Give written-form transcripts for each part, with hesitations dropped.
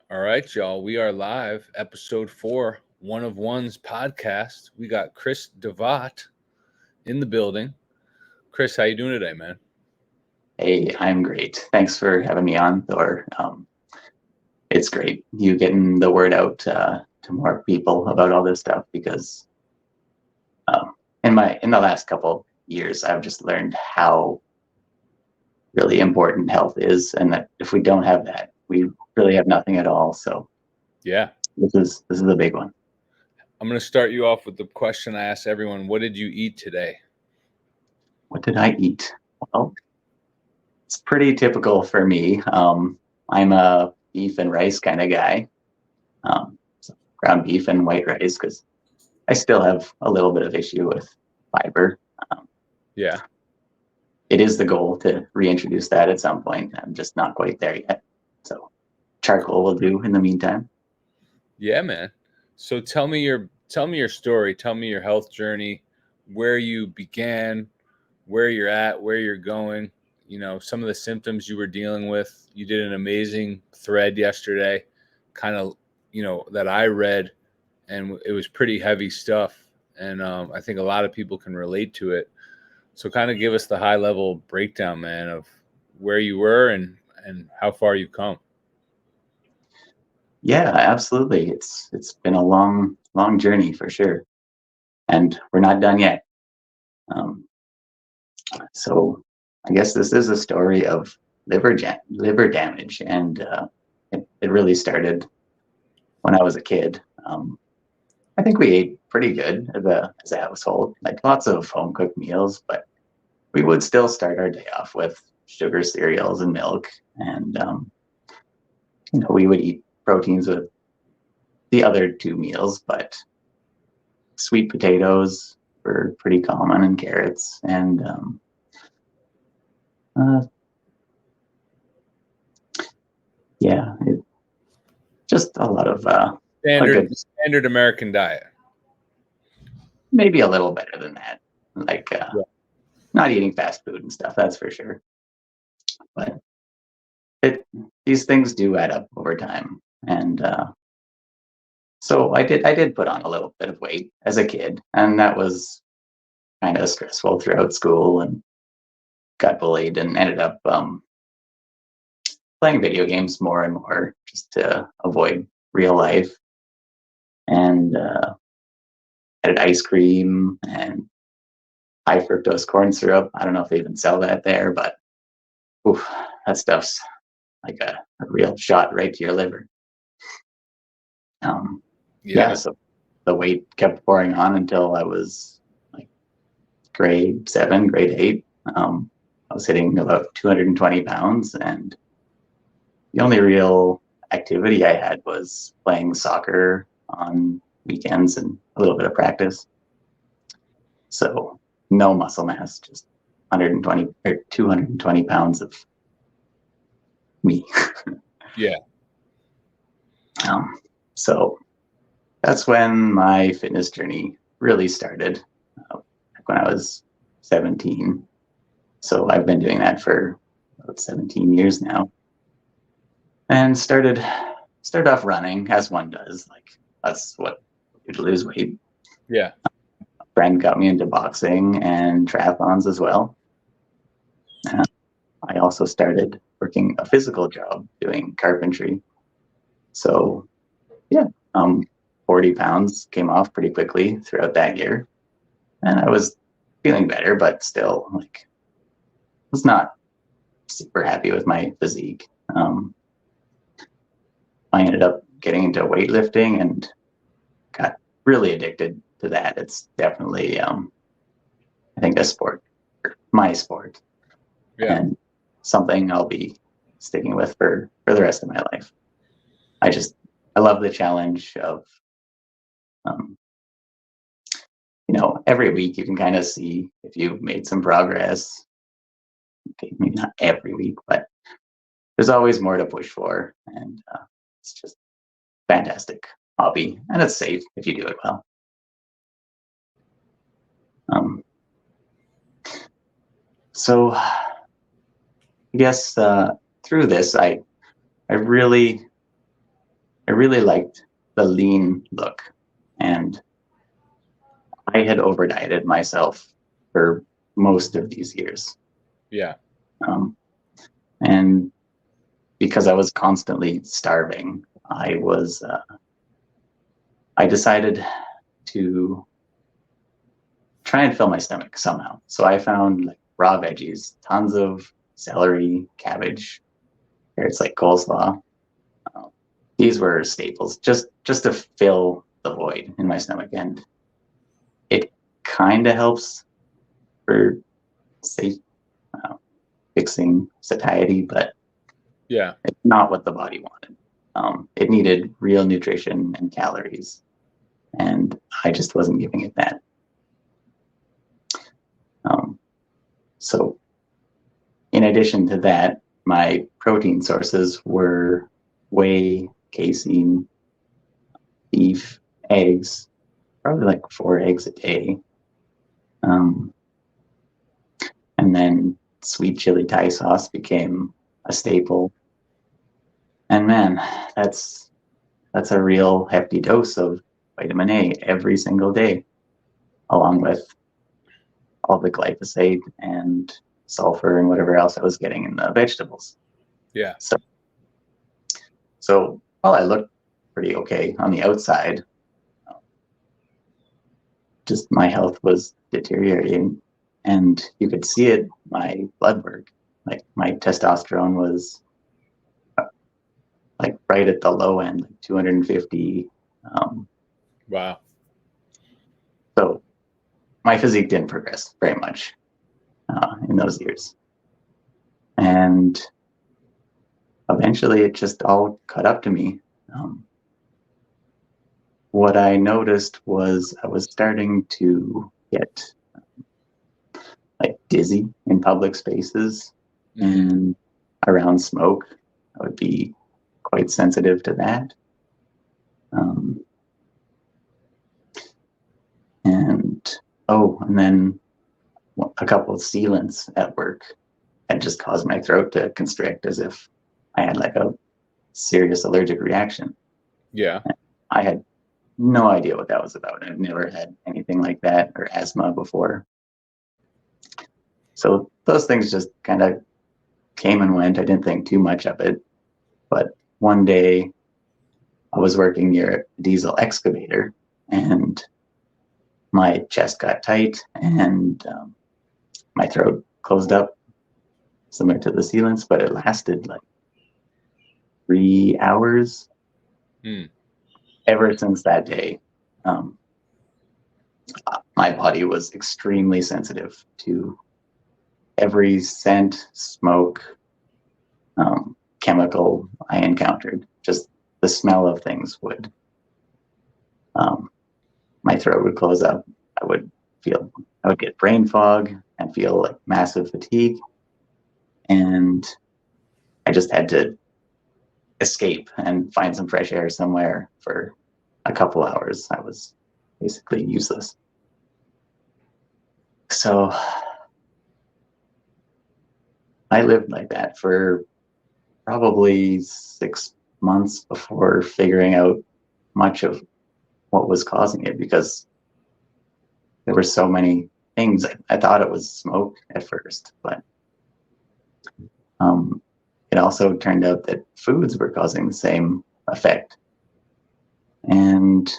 All right, y'all. We are live, episode 4, One of One's podcast. We got Chris DeVocht in the building. Chris, how you doing today, man? Hey, I'm great. Thanks for having me on, Thor. It's great you getting the word out to more people about all this stuff because in the last couple years, I've just learned how really important health is, and that if we don't have that, we really have nothing at all. So Yeah. this is a big one. I'm going to start you off with the question I ask everyone. What did you eat today? What did I eat? Well, it's pretty typical for me. I'm a beef and rice kind of guy. So ground beef and white rice because I still have a little bit of issue with fiber. Yeah. It is the goal to reintroduce that at some point. I'm just not quite there yet. So charcoal will do in the meantime. Yeah, man. So tell me your story. Tell me your health journey, where you began, where you're at, where you're going, some of the symptoms you were dealing with. You did an amazing thread yesterday, kind of, that I read, and it was pretty heavy stuff. And I think a lot of people can relate to it. So kind of give us the high level breakdown, man, of where you were and how far you've come. Yeah, absolutely. It's been a long journey for sure, and we're not done yet. So I guess this is a story of liver damage, and it really started when I was a kid. I think we ate pretty good as a household, like lots of home cooked meals, but we would still start our day off with sugar cereals and milk, and we would eat proteins with the other two meals, but sweet potatoes were pretty common, and carrots, and uh, yeah, just a lot of good, Standard American diet. maybe a little better than that, like Yeah. not eating fast food and stuff, that's for sure. But these things do add up over time, and so I did put on a little bit of weight as a kid, and that was kind of stressful throughout school, and got bullied, and ended up playing video games more and more just to avoid real life, and added ice cream and high fructose corn syrup. I don't know if they even sell that there, but oof, that stuff's like a real shot right to your liver. Yeah, so the weight kept pouring on until I was like grade 7, grade 8. I was hitting about 220 pounds, and the only real activity I had was playing soccer on weekends and a little bit of practice. So no muscle mass, just 120 or 220 pounds of me. Yeah. So that's when my fitness journey really started, when I was 17. So I've been doing that for about 17 years now, and started off running, as one does. Like, that's what you do to lose weight. Yeah. A friend got me into boxing and triathlons as well. I also started working a physical job doing carpentry. So yeah, 40 pounds came off pretty quickly throughout that year, and I was feeling better, but still, like, was not super happy with my physique. I ended up getting into weightlifting and got really addicted to that. It's definitely, I think, a sport, my sport, Yeah. and something I'll be sticking with for the rest of my life. I love the challenge of, every week you can kind of see if you've made some progress. Okay, maybe not every week, but there's always more to push for, and it's just fantastic hobby, and it's safe if you do it well. So I guess through this, I really I really liked the lean look, and I had over dieted myself for most of these years. Yeah. Um, and because I was constantly starving, I decided to try and fill my stomach somehow. So I found like raw veggies, tons of celery, cabbage, carrots, like coleslaw. Uh, these were staples, just to fill the void in my stomach, and it kind of helps for, say, fixing satiety, but Yeah. it's not what the body wanted. It needed real nutrition and calories, and I just wasn't giving it that. So in addition to that, my protein sources were whey, casein, beef, eggs, probably like 4 eggs a day. And then sweet chili Thai sauce became a staple. And man, that's a real hefty dose of vitamin A every single day, along with all the glyphosate and sulfur and whatever else I was getting in the vegetables. Yeah. So while I looked pretty okay on the outside, just my health was deteriorating, and you could see it. My blood work, like my testosterone was like right at the low end, like 250. Wow. So my physique didn't progress very much in those years, and eventually it just all caught up to me. What I noticed was I was starting to get like dizzy in public spaces, and around smoke. I would be quite sensitive to that. And then a couple of sealants at work had just caused my throat to constrict as if I had like a serious allergic reaction. Yeah. I had no idea what that was about. I've never had anything like that or asthma before. So those things just kind of came and went. I didn't think too much of it. But one day I was working near a diesel excavator, and my chest got tight, and my throat closed up, similar to the sealants, but it lasted like 3 hours. Ever since that day, my body was extremely sensitive to every scent, smoke, chemical I encountered. Just the smell of things would, my throat would close up. I would get brain fog and feel like massive fatigue. And I just had to escape and find some fresh air somewhere for a couple hours. I was basically useless. So I lived like that for probably 6 months before figuring out much of what was causing it, because there were so many things. I thought it was smoke at first, but it also turned out that foods were causing the same effect. And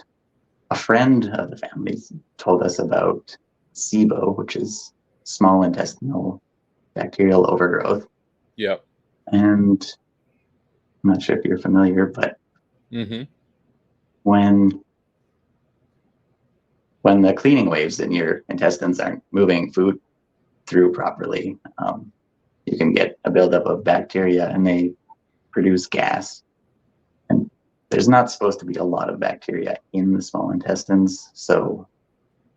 a friend of the family told us about Sibo, which is small intestinal bacterial overgrowth. Yep. And I'm not sure if you're familiar, but when the cleaning waves in your intestines aren't moving food through properly, you can get a buildup of bacteria, and they produce gas. And there's not supposed to be a lot of bacteria in the small intestines, so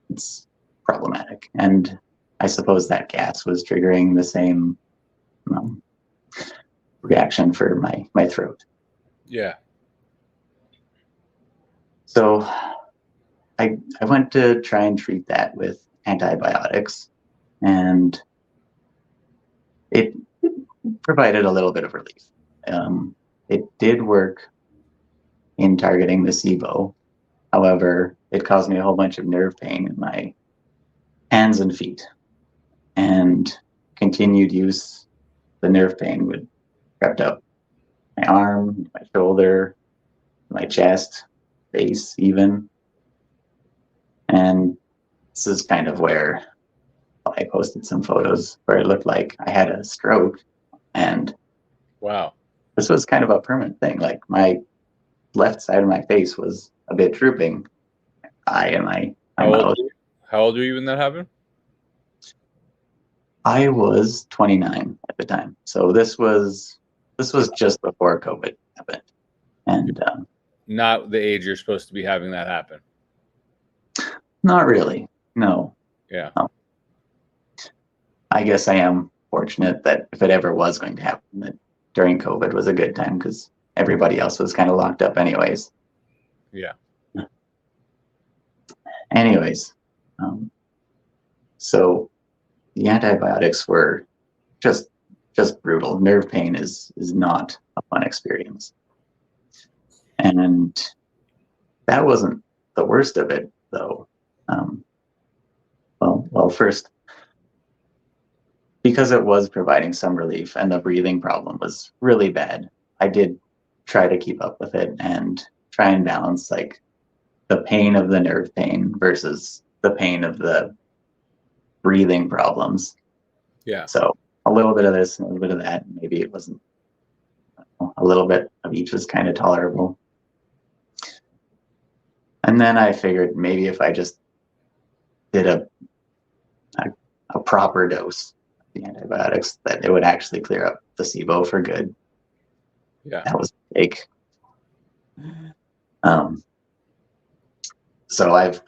it's problematic. And I suppose that gas was triggering the same reaction for my throat. Yeah. So I went to try and treat that with antibiotics, and it provided a little bit of relief. It did work in targeting the Sibo. However, it caused me a whole bunch of nerve pain in my hands and feet, and continued use, the nerve pain would crept up my arm, my shoulder, my chest, face even. And this is kind of where I posted some photos where it looked like I had a stroke, and Wow. this was kind of a permanent thing. Like my left side of my face was a bit drooping. Eye and my mouth. How old were you when that happened? I was 29 at the time, so this was just before COVID happened, and Not the age you're supposed to be having that happen. not really. No. Yeah. I guess I am fortunate that if it ever was going to happen, that during COVID was a good time because everybody else was kind of locked up anyways. Yeah. Anyways, so the antibiotics were just brutal. Nerve pain is not a fun experience, and that wasn't the worst of it, though. Well, first, because it was providing some relief and the breathing problem was really bad, I did try to keep up with it and try and balance like the pain of the nerve pain versus the pain of the breathing problems. Yeah. So a little bit of this and a little bit of that. Maybe it wasn't, a little bit of each was kind of tolerable. And then I figured maybe if I just did a proper dose of the antibiotics, that it would actually clear up the Sibo for good. Yeah. That was a mistake. So I've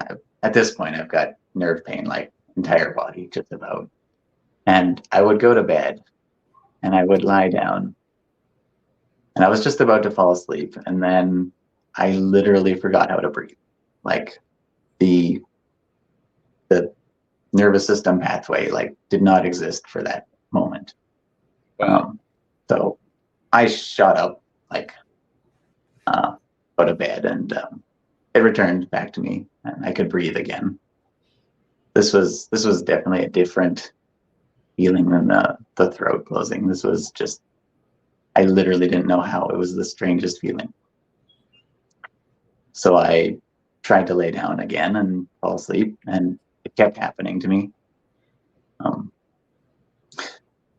at this point I've got nerve pain like entire body just about, and I would go to bed and I would lie down and I was just about to fall asleep, and then I literally forgot how to breathe. Like the nervous system pathway like did not exist for that moment. Wow. So I shot up, like go to bed, and it returned back to me and I could breathe again. This was definitely a different feeling than the throat closing. This was just, I literally didn't know how. It was the strangest feeling. So I tried to lay down again and fall asleep, and it kept happening to me.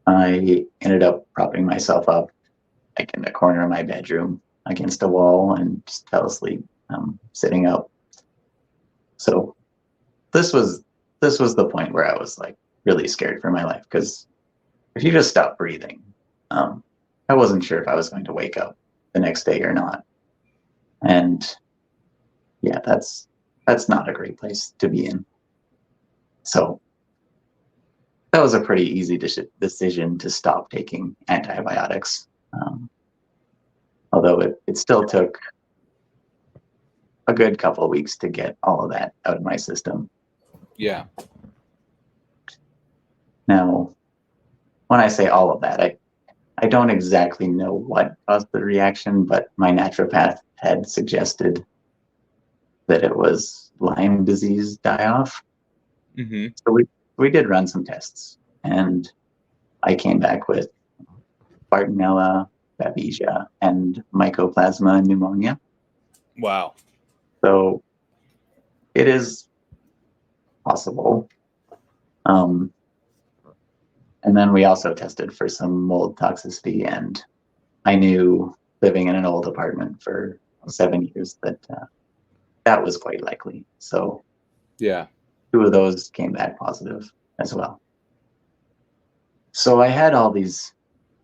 I ended up propping myself up like in the corner of my bedroom against a wall and just fell asleep, sitting up. So this was the point where I was like really scared for my life, because if you just stop breathing, I wasn't sure if I was going to wake up the next day or not. And yeah, that's not a great place to be in. So that was a pretty easy decision to stop taking antibiotics. Although it still took a good couple of weeks to get all of that out of my system. Yeah. Now, when I say all of that, I don't exactly know what caused the reaction, but my naturopath had suggested that it was Lyme disease die-off. Mm-hmm. So we did run some tests, and I came back with Bartonella, Babesia, and Mycoplasma pneumonia. Wow. So it is possible. And then we also tested for some mold toxicity, and I knew, living in an old apartment for 7 years, that that was quite likely. So Yeah. 2 of those came back positive as well. So I had all these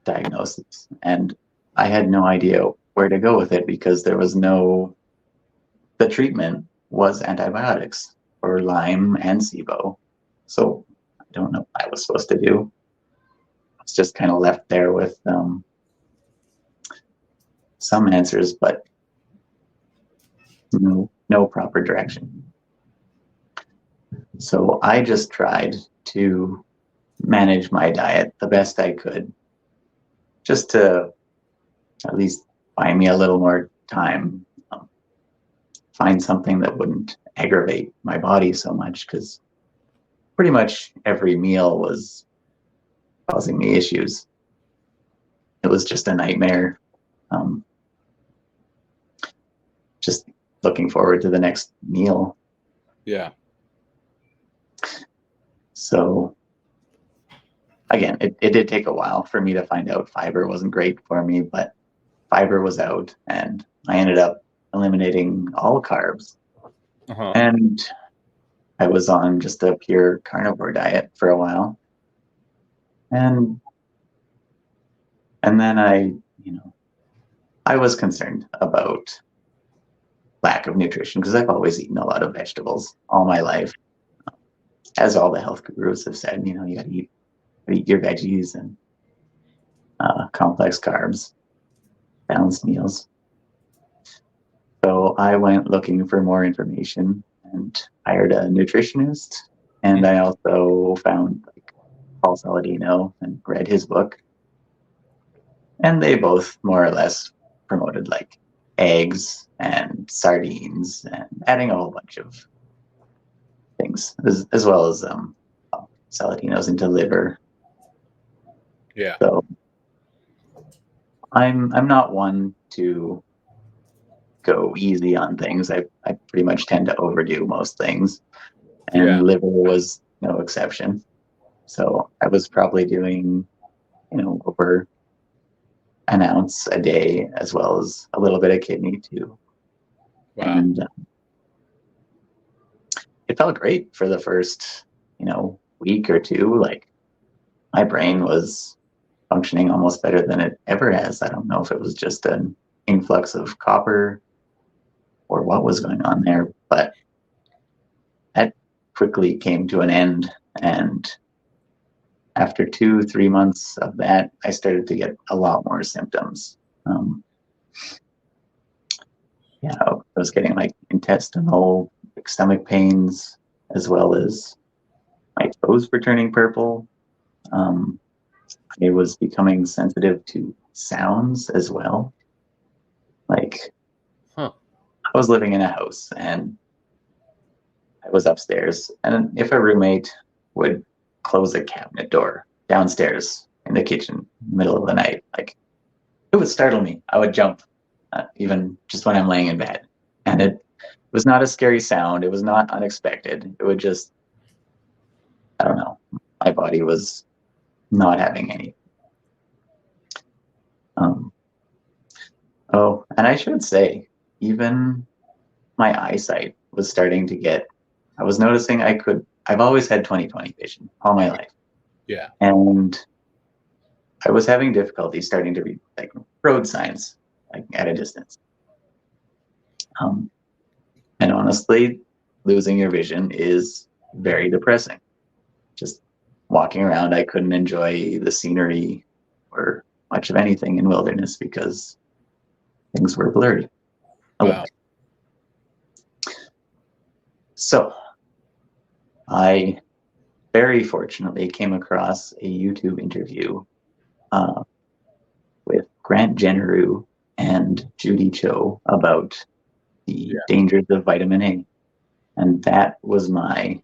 diagnoses, and I had no idea where to go with it, because there was the treatment was antibiotics for Lyme and Sibo. So I don't know what I was supposed to do. I was just kind of left there with some answers, but no proper direction. So I just tried to manage my diet the best I could, just to at least buy me a little more time find something that wouldn't aggravate my body so much, because pretty much every meal was causing me issues. It was just a nightmare. Just looking forward to the next meal. Yeah. So again, it did take a while for me to find out fiber wasn't great for me, but fiber was out, and I ended up eliminating all carbs. Uh-huh. And I was on just a pure carnivore diet for a while. And then I was concerned about lack of nutrition, because I've always eaten a lot of vegetables all my life. As all the health gurus have said, you got to eat your veggies and complex carbs, balanced meals. So I went looking for more information and hired a nutritionist. And I also found Paul Saladino and read his book. And they both more or less promoted eggs and sardines and adding a whole bunch of things, as well as Saladino's into liver. Yeah. So I'm not one to go easy on things. I pretty much tend to overdo most things, and liver was no exception. So I was probably doing, over an ounce a day, as well as a little bit of kidney too. Wow. And it felt great for the first, week or two. My brain was functioning almost better than it ever has. I don't know if it was just an influx of copper or what was going on there, but that quickly came to an end. And after 2-3 months of that, I started to get a lot more symptoms. I was getting intestinal, stomach pains, as well as my toes were turning purple. I was becoming sensitive to sounds as well. I was living in a house, and I was upstairs, and if a roommate would close a cabinet door downstairs in the kitchen, middle of the night, it would startle me. I would jump, even just when I'm laying in bed. And it was not a scary sound. It was not unexpected. It would just, I don't know, my body was not having any. And I should say, even my eyesight was starting to get, I was noticing I've always had 20/20 vision all my life. Yeah. And I was having difficulty starting to read road signs, at a distance. And honestly, losing your vision is very depressing. Just walking around, I couldn't enjoy the scenery or much of anything in wilderness because things were blurry. Wow. So I very fortunately came across a YouTube interview with Grant Jenneru and Judy Cho about the dangers of vitamin A. And that was my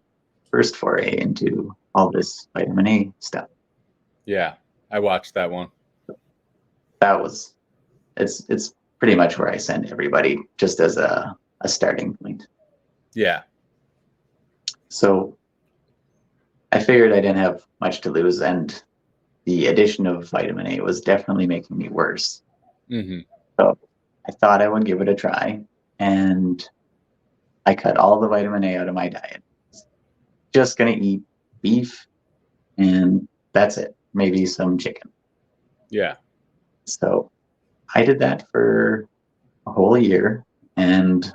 first foray into all this vitamin A stuff. Yeah, I watched that one. It's pretty much where I send everybody, just as a starting point. Yeah. So I figured I didn't have much to lose, and the addition of vitamin A was definitely making me worse. Mm-hmm. So I thought I would give it a try, and I cut all the vitamin A out of my diet. Just gonna eat beef, and that's it. Maybe some chicken. Yeah. So I did that for a whole year, and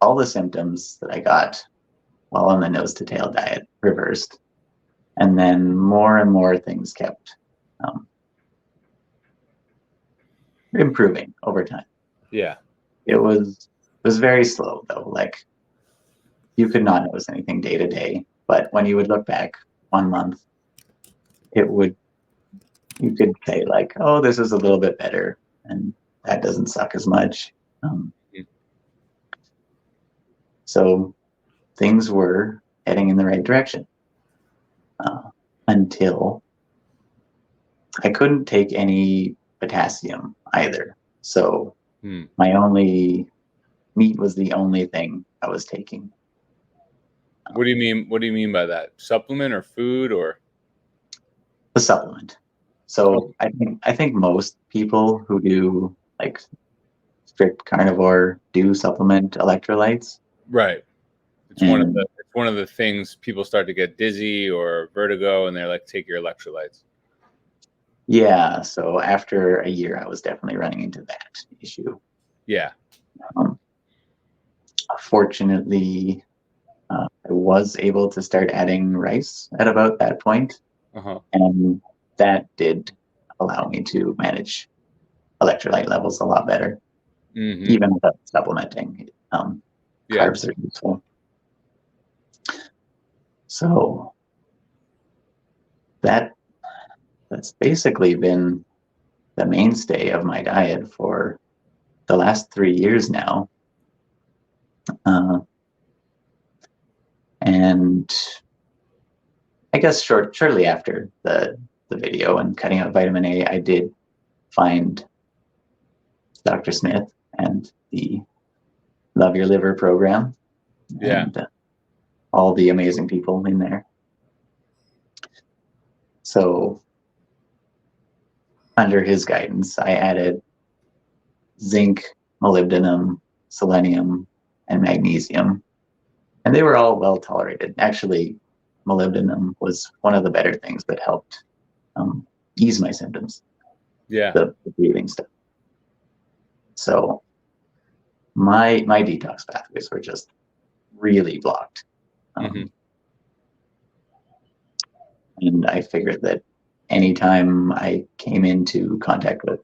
all the symptoms that I got while on the nose to tail diet reversed. And then more and more things kept improving over time. Yeah. It was very slow though. You could not notice anything day to day, but when you would look back 1 month, you could say oh, this is a little bit better, and that doesn't suck as much. Um, Mm. so things were heading in the right direction until I couldn't take any potassium either. So Hmm. my only meat was the only thing I was taking. What do you mean? What do you mean by that? Supplement or food or? The supplement. So I think most people who do like strict carnivore do supplement electrolytes. Right. It's And one of the things people start to get dizzy or vertigo, and they're like, take your electrolytes. yeah, so after a year, I was definitely running into that issue. Yeah. Um, Fortunately, I was able to start adding rice at about that point, Uh-huh. and that did allow me to manage electrolyte levels a lot better, Mm-hmm. even without supplementing. Yeah. Carbs are useful. So that's basically been the mainstay of my diet for the last 3 years now. Uh, and I guess shortly after the video and cutting out vitamin A, I did find Dr. Smith and the Love Your Liver program Yeah. and all the amazing people in there. So under his guidance, I added zinc, molybdenum, selenium, and magnesium, and they were all well tolerated. Actually, molybdenum was one of the better things that helped ease my symptoms, Yeah. the breathing stuff. So my detox pathways were just really blocked. Mm-hmm. And I figured that anytime I came into contact with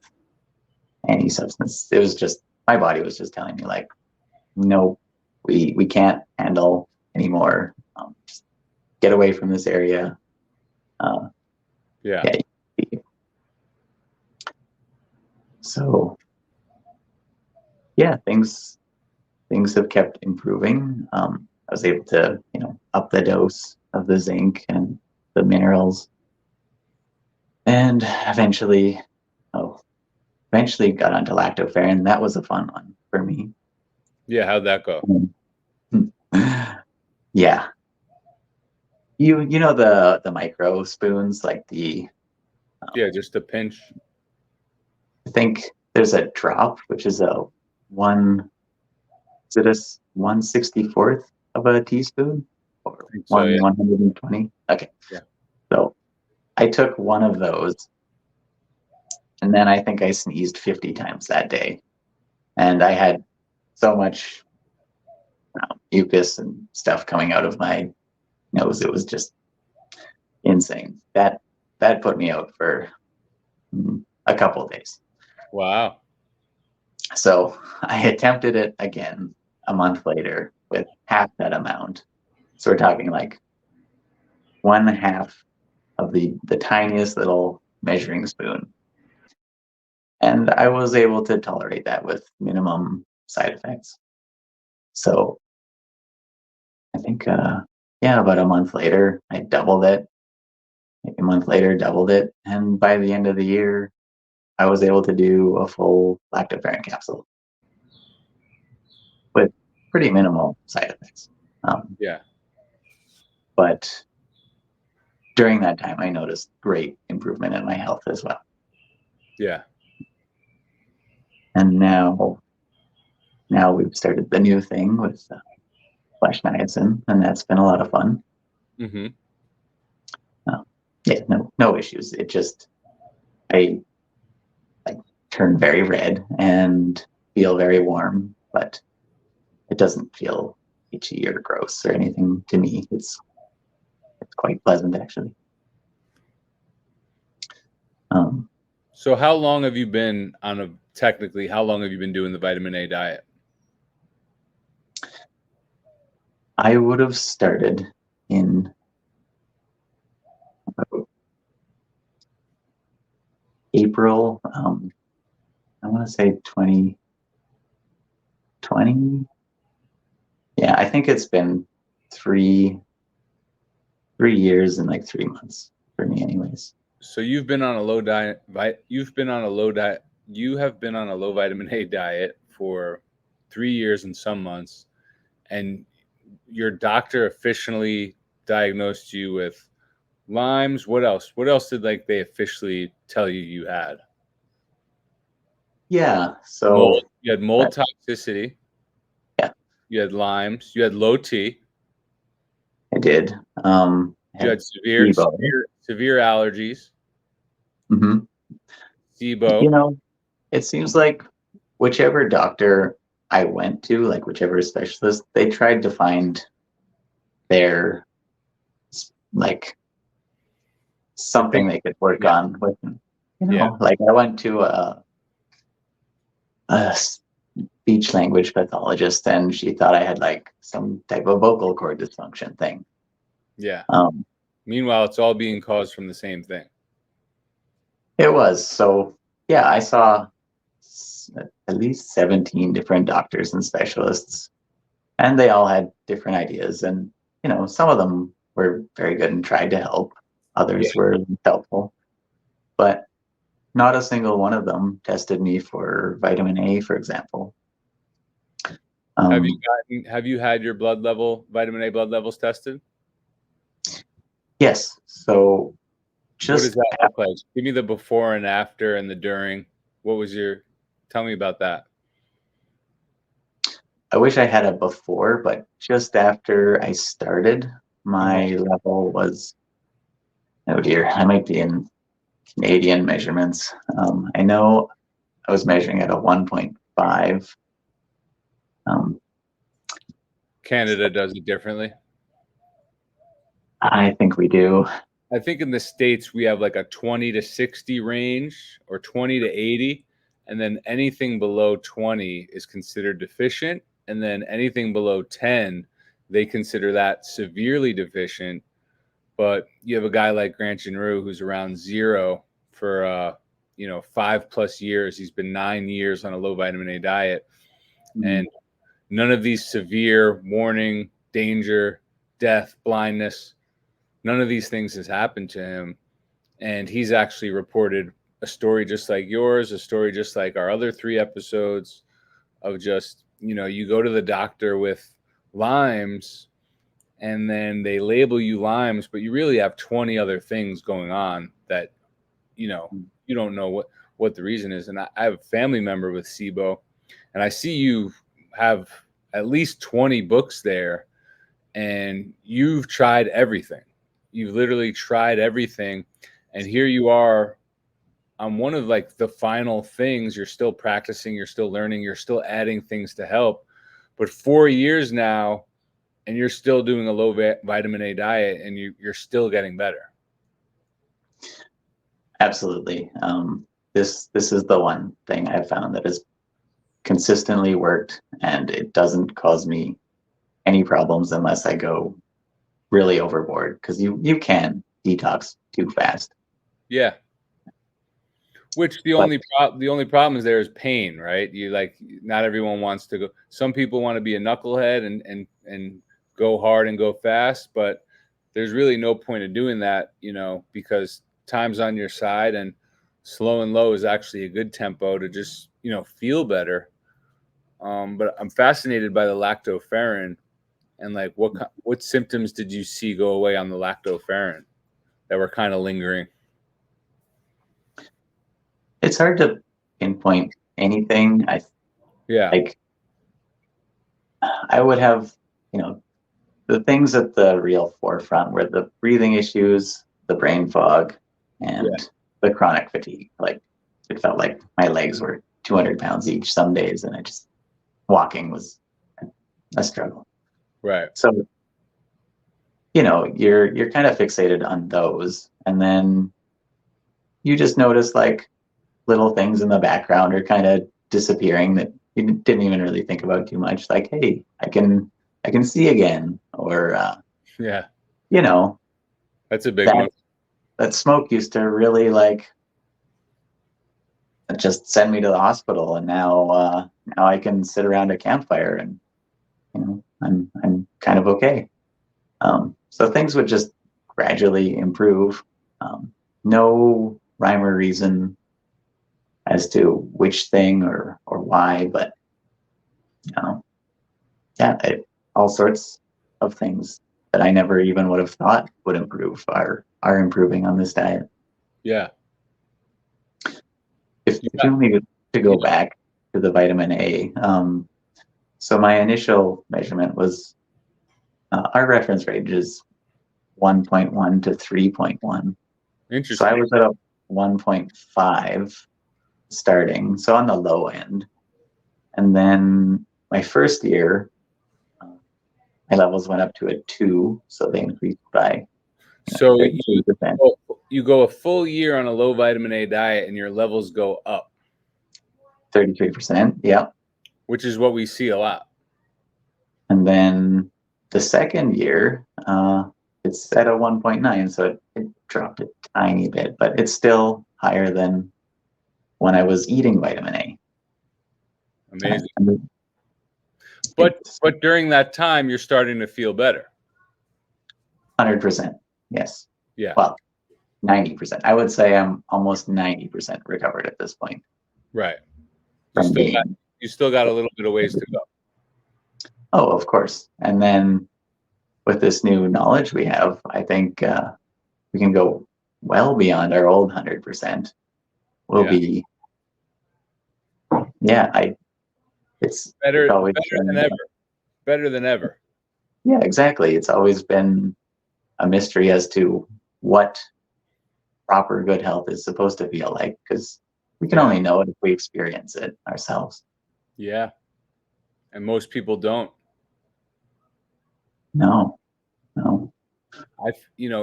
any substance, it was just my body was just telling me like, no, we can't handle anymore. Just get away from this area. Uh, Yeah. yeah. So yeah, things have kept improving. I was able to up the dose of the zinc and the minerals, and eventually got onto lactoferrin. That was a fun one for me. Yeah. How'd that go? Yeah, you know the micro spoons, like Yeah. Just a pinch. I think there's a drop, which is a one is it a 1/64th of a teaspoon or I think so. one Yeah. 120? Okay, Yeah. so I took one of those, and then I think I sneezed 50 times that day, and I had so much mucus and stuff coming out of my nose. It was just insane. That put me out for a couple of days. Wow. So I attempted it again a month later with half that amount. So we're talking like one half of the tiniest little measuring spoon. And I was able to tolerate that with minimum side effects. So I think, yeah, about a month later, I doubled it. Maybe a month later, doubled it. And by the end of the year, I was able to do a full lactoferrin capsule with pretty minimal side effects. Yeah. But during that time, I noticed great improvement in my health as well. Yeah. And now we've started the new thing with flesh niacin, and that's been a lot of fun. Mm-hmm. Yeah, no issues. It just I like turn very red and feel very warm, but it doesn't feel itchy or gross or anything to me. It's quite pleasant actually. Um, So how long have you been how long have you been doing the vitamin A diet? I would have started in about April. I want to say 20. Yeah, I think it's been 3 years and like 3 months for me anyways. So you've been on a low diet, you have been on a low vitamin A diet for 3 years and some months, and your doctor officially diagnosed you with Lymes. What else? What else did like they officially tell you you had? Yeah, Mold. so You had mold that, toxicity. yeah, You had Lymes. You had low T. I did. I You had had severe, Sibo. severe, severe allergies. Hmm. You Sibo. know, it seems like whichever doctor I went to, like whichever specialist, they tried to find their like The thing. something they could work Yeah. on with. Yeah. Like I went to a speech language pathologist, and she thought I had like some type of vocal cord dysfunction thing. Yeah. Um, Meanwhile, it's all being caused from the same thing. it was so. Yeah, I saw at least 17 different doctors and specialists, and they all had different ideas. And some of them were very good and tried to help. Yeah. Others were helpful, but not a single one of them tested me for vitamin A, for example. Um, Have you had your vitamin A blood levels tested? yes, so What does just that look like? Give me the before and after and the during. Tell me about that. I wish I had a before, but just after I started, Uh-huh. my level was, oh dear, I might be in Canadian measurements. I know I was measuring at a 1.5. Um, Canada does it differently. I think we do. I think in the States we have like a 20 to 60 range or 20 to 80. And then anything below 20 is considered deficient. And then anything below 10, they consider that severely deficient. But you have a guy like Grant Genroux who's around zero for 5+ years. He's been 9 years on a low vitamin A diet, Mm. and none of these severe warning, danger, death, blindness, none of these things has happened to him. And he's actually reported a story just like yours, a story just like our other 3 episodes of just, you go to the doctor with Lymes and then they label you Lymes, but you really have 20 other things going on that, you don't know what the reason is. And I have a family member with Sibo, and I see you have at least 20 books there, and you've tried everything. You've literally tried everything. And here you are on one of like the final things. You're still practicing, you're still learning, you're still adding things to help. But 4 years now, and you're still doing a low vitamin A diet, and you're still getting better. Absolutely. This is the one thing I've found that has consistently worked, and it doesn't cause me any problems unless I go really overboard, because you can detox too fast. Yeah. Which the But only problem is there is pain, right? Not everyone wants to go. Some people want to be a knucklehead and go hard and go fast, but there's really no point of doing that, because time's on your side, and slow and low is actually a good tempo to just, feel better. But I'm fascinated by the lactoferrin, and like what symptoms did you see go away on the lactoferrin that were kind of lingering? it's hard to pinpoint anything. Yeah. Like I would have, you know, the things at the real forefront were the breathing issues, the brain fog, Yeah. and the chronic fatigue. Like it felt like my legs were 200 pounds each some days, and walking was a struggle. Right. So, you're kind of fixated on those, and then you just notice like little things in the background are kind of disappearing that you didn't even really think about too much. Like, hey, I can see again, or Yeah. you know, That's a big that one. that smoke used to really like just send me to the hospital, and now I can sit around a campfire, and I'm kind of okay. So things would just gradually improve. No rhyme or reason as to which thing or why, but all sorts of things that I never even would have thought would improve are improving on this diet. Yeah. If you want me to go back to the vitamin A, so my initial measurement was our reference range is 1.1 to 3.1. Interesting. So I was at a 1.5 starting, so on the low end. And then my first year, my levels went up to a 2, so they increased by so 32%. you go a full year on a low vitamin A diet and your levels go up. 33%, yeah. Which is what we see a lot. And then the second year, it's at a 1.9, so it dropped a tiny bit, but it's still higher than when I was eating vitamin A. Amazing. But during that time, you're starting to feel better. 100%, yes. Yeah. Well, 90%. I would say I'm almost 90% recovered at this point. Right. You still got a little bit of ways to go. Oh, of course. And then with this new knowledge we have, I think we can go well beyond our old 100%. We'll be, it's better always than ever. Better than ever. Yeah, exactly. It's always been a mystery as to what proper good health is supposed to feel like, because we can only know it if we experience it ourselves. Yeah. And most people don't. No.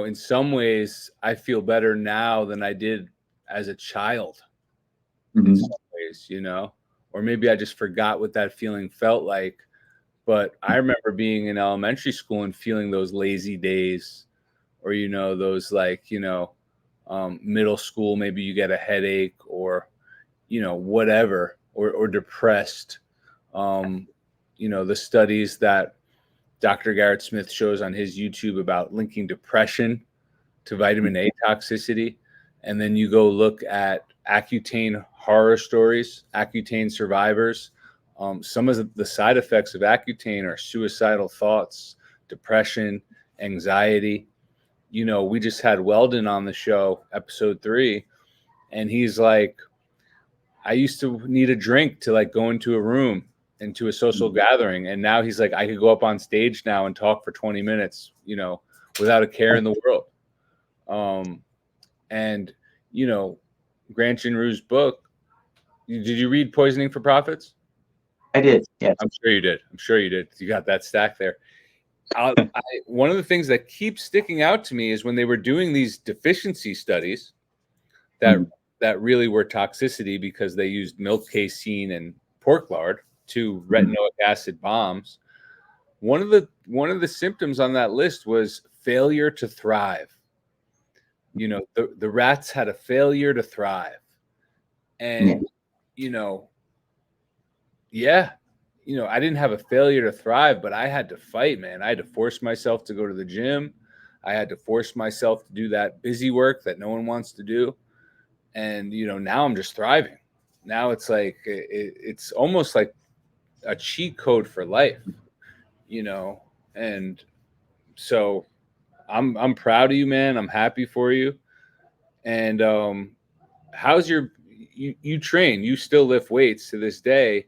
In some ways, I feel better now than I did as a child. Mm-hmm. In some ways, or maybe I just forgot what that feeling felt like. But I remember being in elementary school and feeling those lazy days, or, those middle school, maybe you get a headache or, whatever, or depressed. The studies that Dr. Garrett Smith shows on his YouTube about linking depression to vitamin A toxicity. And then you go look at Accutane horror stories, Accutane survivors. Some of the side effects of Accutane are suicidal thoughts, depression, anxiety. We just had Weldon on the show, episode 3, and he's like, I used to need a drink to go into a room, into a social gathering. And now he's like, I could go up on stage now and talk for 20 minutes, without a care in the world. And, Grant Ginru's book, did you read Poisoning for Profits? I did, yes. I'm sure you did. You got that stack there. One of the things that keeps sticking out to me is when they were doing these deficiency studies that really were toxicity because they used milk casein and pork lard, 2 retinoic acid bombs. One of the symptoms on that list was failure to thrive. The rats had a failure to thrive. And, I didn't have a failure to thrive, but I had to fight, man. I had to force myself to go to the gym. I had to force myself to do that busy work that no one wants to do. And, now I'm just thriving. Now it's like, it's almost like a cheat code for life, and so I'm proud of you, man. I'm happy for you. And how's you train, you still lift weights to this day.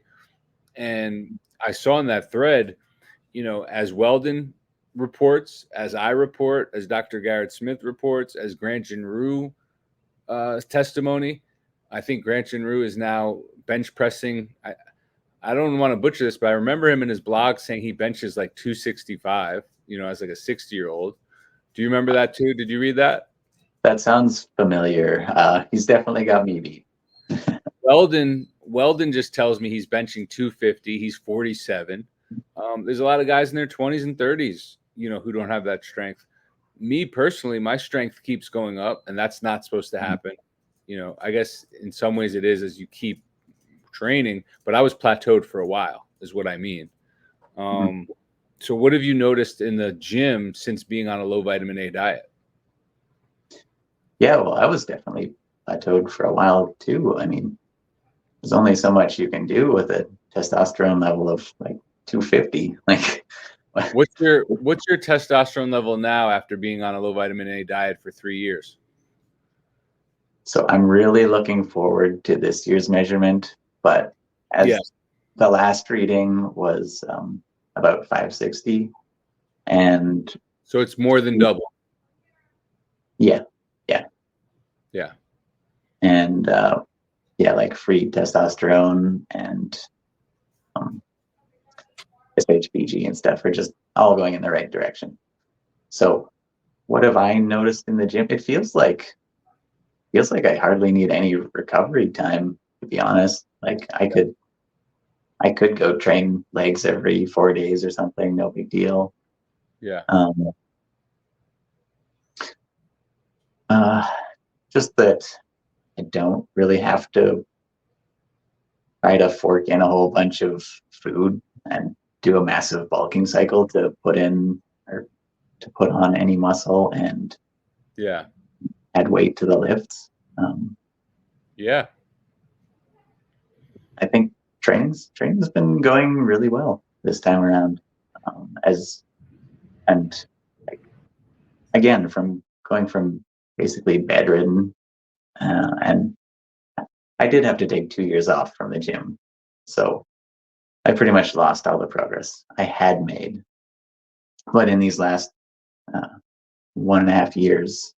And I saw in that thread, as Weldon reports, as I report, as Dr. Garrett Smith reports, as Grant Ginru testimony, I think Grant Ginru is now bench pressing. I don't want to butcher this, but I remember him in his blog saying he benches 265, as a 60-year-old. Do you remember that too? Did you read that? That sounds familiar. He's definitely got me beat. Weldon just tells me he's benching 250. He's 47. There's a lot of guys in their 20s and 30s, who don't have that strength. Me personally, my strength keeps going up, and that's not supposed to happen. I guess in some ways it is as you keep training, but I was plateaued for a while is what I mean. So what have you noticed in the gym since being on a low vitamin A diet? Yeah, well, I was definitely plateaued for a while too. I mean, there's only so much you can do with a testosterone level of like 250. Like, what's your testosterone level now after being on a low vitamin A diet for 3 years? so I'm really looking forward to this year's measurement, but as the last reading was about 560, and so it's more than double. Yeah. And like free testosterone and SHBG and stuff are just all going in the right direction. So what have I noticed in the gym? It feels like I hardly need any recovery time, to be honest. Like I could go train legs every 4 days or something, no big deal. Yeah. Just that I don't really have to try to fork in a whole bunch of food and do a massive bulking cycle to put in or to put on any muscle and add weight to the lifts. I think training's been going really well this time around. Again, from going from basically bedridden, and I did have to take 2 years off from the gym, so I pretty much lost all the progress I had made. But in these last 1.5 years,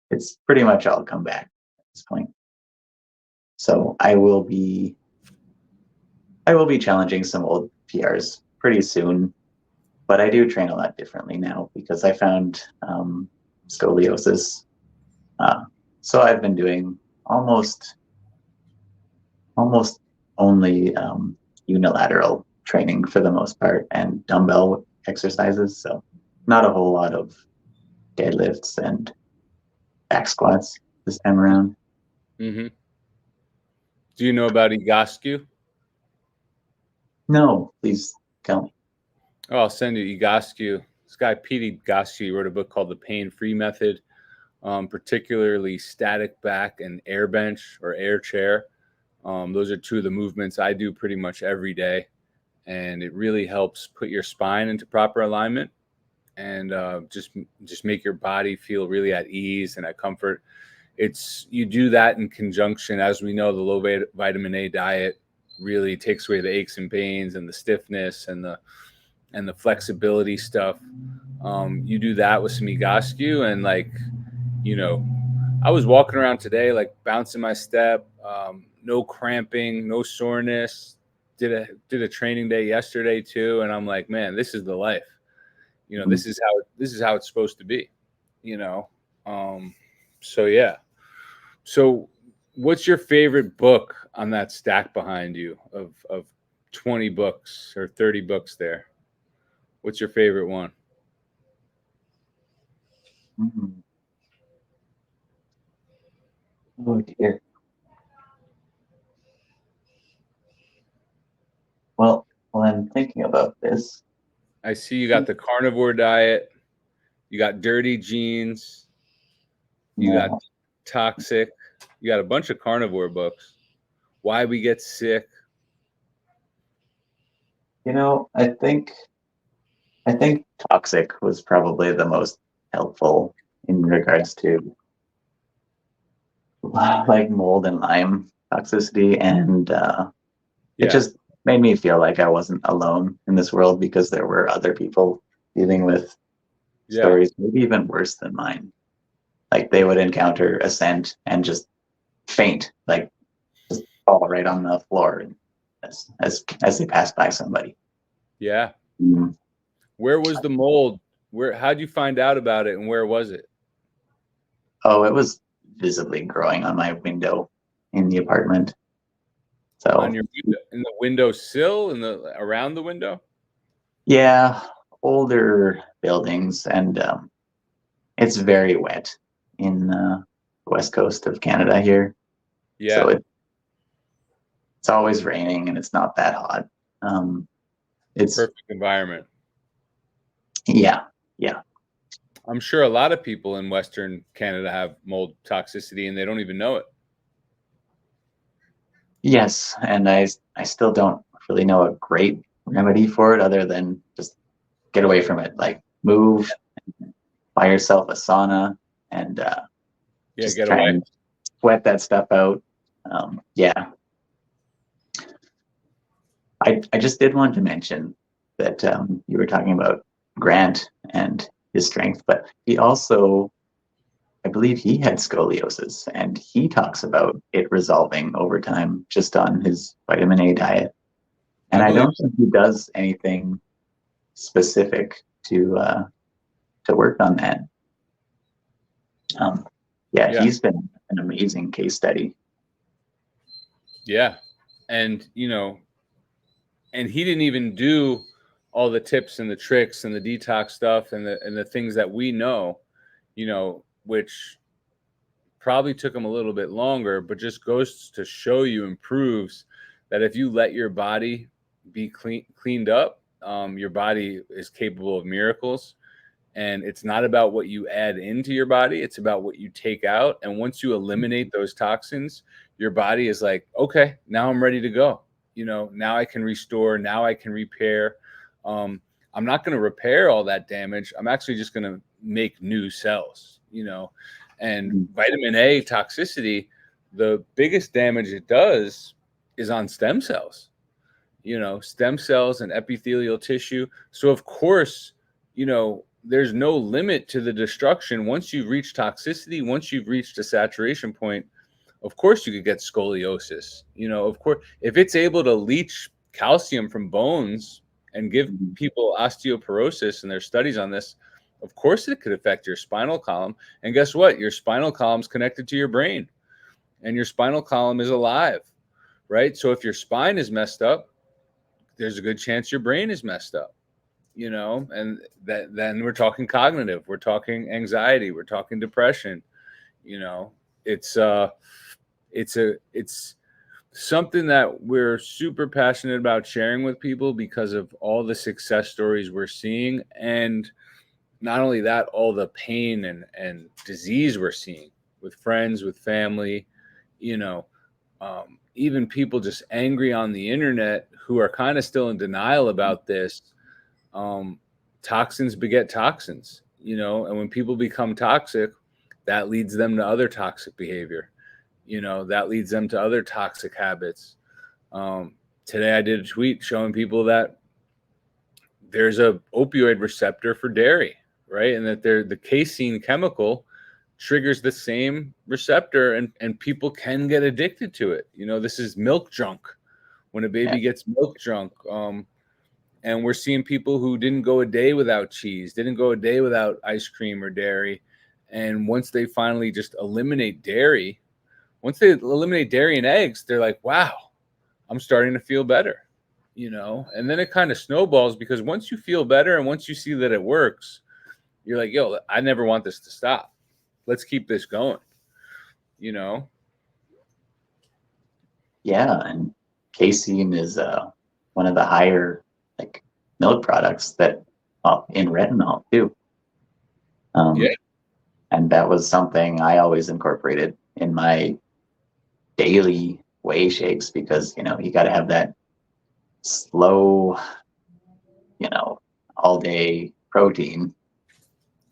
it's pretty much all come back at this point. So I will be challenging some old PRs pretty soon, but I do train a lot differently now because I found scoliosis. So I've been doing almost only unilateral training for the most part and dumbbell exercises. So not a whole lot of deadlifts and back squats this time around. Mm-hmm. Do you know about Egoscue? No, please tell me. Oh, I'll send you Egoscue. This guy, Pete Egoscue, wrote a book called The Pain-Free Method, particularly static back and air bench or air chair. Those are two of the movements I do pretty much every day. And it really helps put your spine into proper alignment and just make your body feel really at ease and at comfort. You do that in conjunction, as we know, the low vitamin A diet really takes away the aches and pains and the stiffness and the flexibility stuff. You do that with some Egoscue and I was walking around today, like bouncing my step, no cramping, no soreness. Did a training day yesterday too, and I'm like, man, this is the life. This is how it's supposed to be. So yeah. So, what's your favorite book on that stack behind you of 20 books or 30 books there? What's your favorite one? Oh dear. Well, I'm thinking about this. I see you got the carnivore diet, you got dirty genes, you got toxic, you got a bunch of carnivore books. Why we get sick. I think toxic was probably the most helpful in regards to like mold and Lyme toxicity, and it just made me feel like I wasn't alone in this world because there were other people dealing with stories maybe even worse than mine. Like they would encounter a scent and just faint, like just fall right on the floor as they pass by somebody. Yeah. Mm-hmm. Where was the mold? How'd you find out about it, and where was it? Oh, it was visibly growing on my window in the apartment. So on your window, in the window sill, around the window? Yeah, older buildings, and it's very wet in the west coast of Canada here. Yeah. So it's always raining and it's not that hot. It's Perfect environment. yeah, yeah. I'm sure a lot of people in Western Canada have mold toxicity and they don't even know it. Yes, and I still don't really know a great remedy for it other than just get away from it. Like move, buy yourself a sauna, and Yeah, just get try away. and sweat that stuff out. Yeah, I just did want to mention that you were talking about Grant and his strength, but he also, I believe he had scoliosis, and he talks about it resolving over time just on his vitamin A diet. I And I believe don't think he does anything specific to work on that. Yeah, yeah. he's been an amazing case study. Yeah. And and he didn't even do all the tips and the tricks and the detox stuff and the things that we know, which probably took him a little bit longer, but just goes to show you and proves that if you let your body be cleaned up, your body is capable of miracles. And it's not about what you add into your body, it's about what you take out. And once you eliminate those toxins, your body is like, okay, now I'm ready to go. Now I can restore, now I can repair. I'm not going to repair all that damage. I'm actually just going to make new cells. And vitamin A toxicity, the biggest damage it does is on stem cells. Stem cells and epithelial tissue. So of course, there's no limit to the destruction. Once you've reached toxicity, once you've reached a saturation point, of course you could get scoliosis. Of course, if it's able to leach calcium from bones and give people osteoporosis, and there's studies on this, of course it could affect your spinal column. And guess what? Your spinal column is connected to your brain, and your spinal column is alive, right? So if your spine is messed up, there's a good chance your brain is messed up. And then we're talking cognitive, we're talking anxiety, we're talking depression. It's it's something that we're super passionate about sharing with people because of all the success stories we're seeing, and not only that, all the pain and disease we're seeing with friends, with family, you know even people just angry on the internet who are kind of still in denial about this. um, Toxins beget toxins, and when people become toxic, that leads them to other toxic behavior, that leads them to other toxic habits. Today I did a tweet showing people that there's a opioid receptor for dairy, right? And that the casein chemical triggers the same receptor, and people can get addicted to it. This is milk drunk, when a Yeah, baby gets milk drunk. And we're seeing people who didn't go a day without cheese, didn't go a day without ice cream or dairy. And once they finally just eliminate dairy, and eggs, they're like, wow, I'm starting to feel better, And then it kind of snowballs, because once you feel better and once you see that it works, you're like, yo, I never want this to stop. Let's keep this going, you know? yeah, and casein is one of the higher like milk products that in retinol too. Yeah. And that was something I always incorporated in my daily whey shakes because you got to have that slow, all day protein.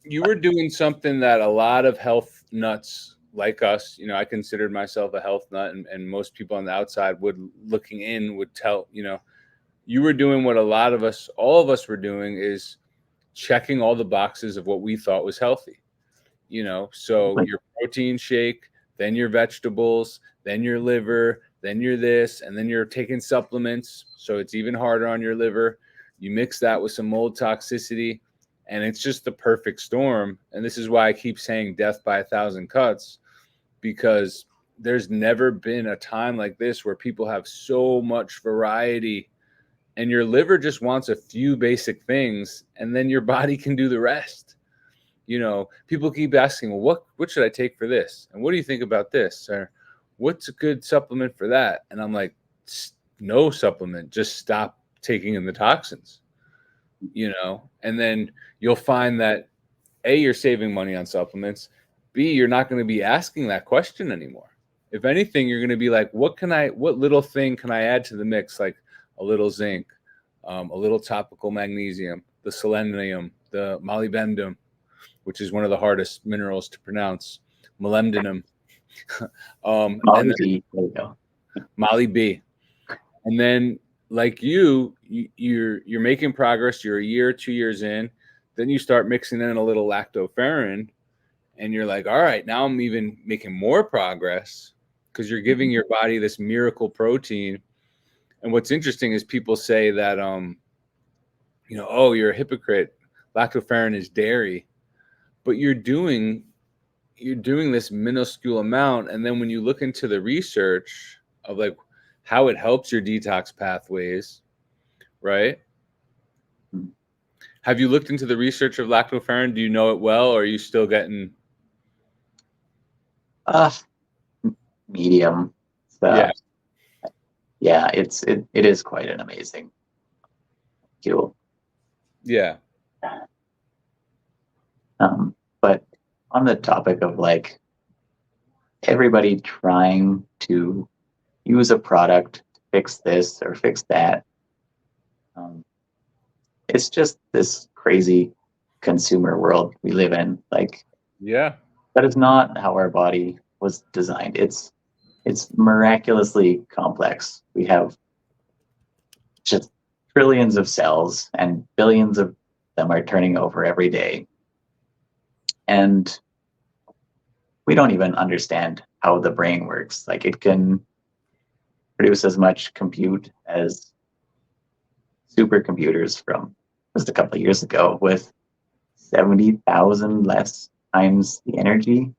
You were doing something that a lot of health nuts like us, I considered myself a health nut, and most people on the outside looking in would tell, you were doing what all of us were doing, is checking all the boxes of what we thought was healthy. So Like, your protein shake, then your vegetables, then your liver, then your this, and then you're taking supplements, so it's even harder on your liver. You mix that with some mold toxicity, and it's just the perfect storm. And this is why I keep saying death by 1,000 cuts, because there's never been a time like this where people have so much variety, and your liver just wants a few basic things, and then your body can do the rest. People keep asking, well, what should I take for this? And what do you think about this? Or what's a good supplement for that? And I'm like, no supplement, just stop taking in the toxins, and then you'll find that A, you're saving money on supplements. B, you're not going to be asking that question anymore. If anything, you're going to be like, what little thing can I add to the mix? Like a little zinc, a little topical magnesium, the selenium, the molybdenum, which is one of the hardest minerals to pronounce, molybdenum, and Molly then B, there you go. Molly B. And then like you're making progress. You're a year, 2 years in. Then you start mixing in a little lactoferrin, and you're like, all right, now I'm even making more progress because you're giving your body this miracle protein. And what's interesting is people say that, oh, you're a hypocrite. Lactoferrin is dairy, but you're doing this minuscule amount. And then when you look into the research of like how it helps your detox pathways, right? Have you looked into the research of lactoferrin? Do you know it well, or are you still getting? Medium. So, yeah, it is quite an amazing fuel. Yeah. But on the topic of like everybody trying to use a product to fix this or fix that, it's just this crazy consumer world we live in. Like, Yeah. that is not how our body was designed. It's miraculously complex. We have just trillions of cells, and billions of them are turning over every day. And we don't even understand how the brain works. Like, it can produce as much compute as supercomputers from just a couple of years ago with 70,000 less times the energy.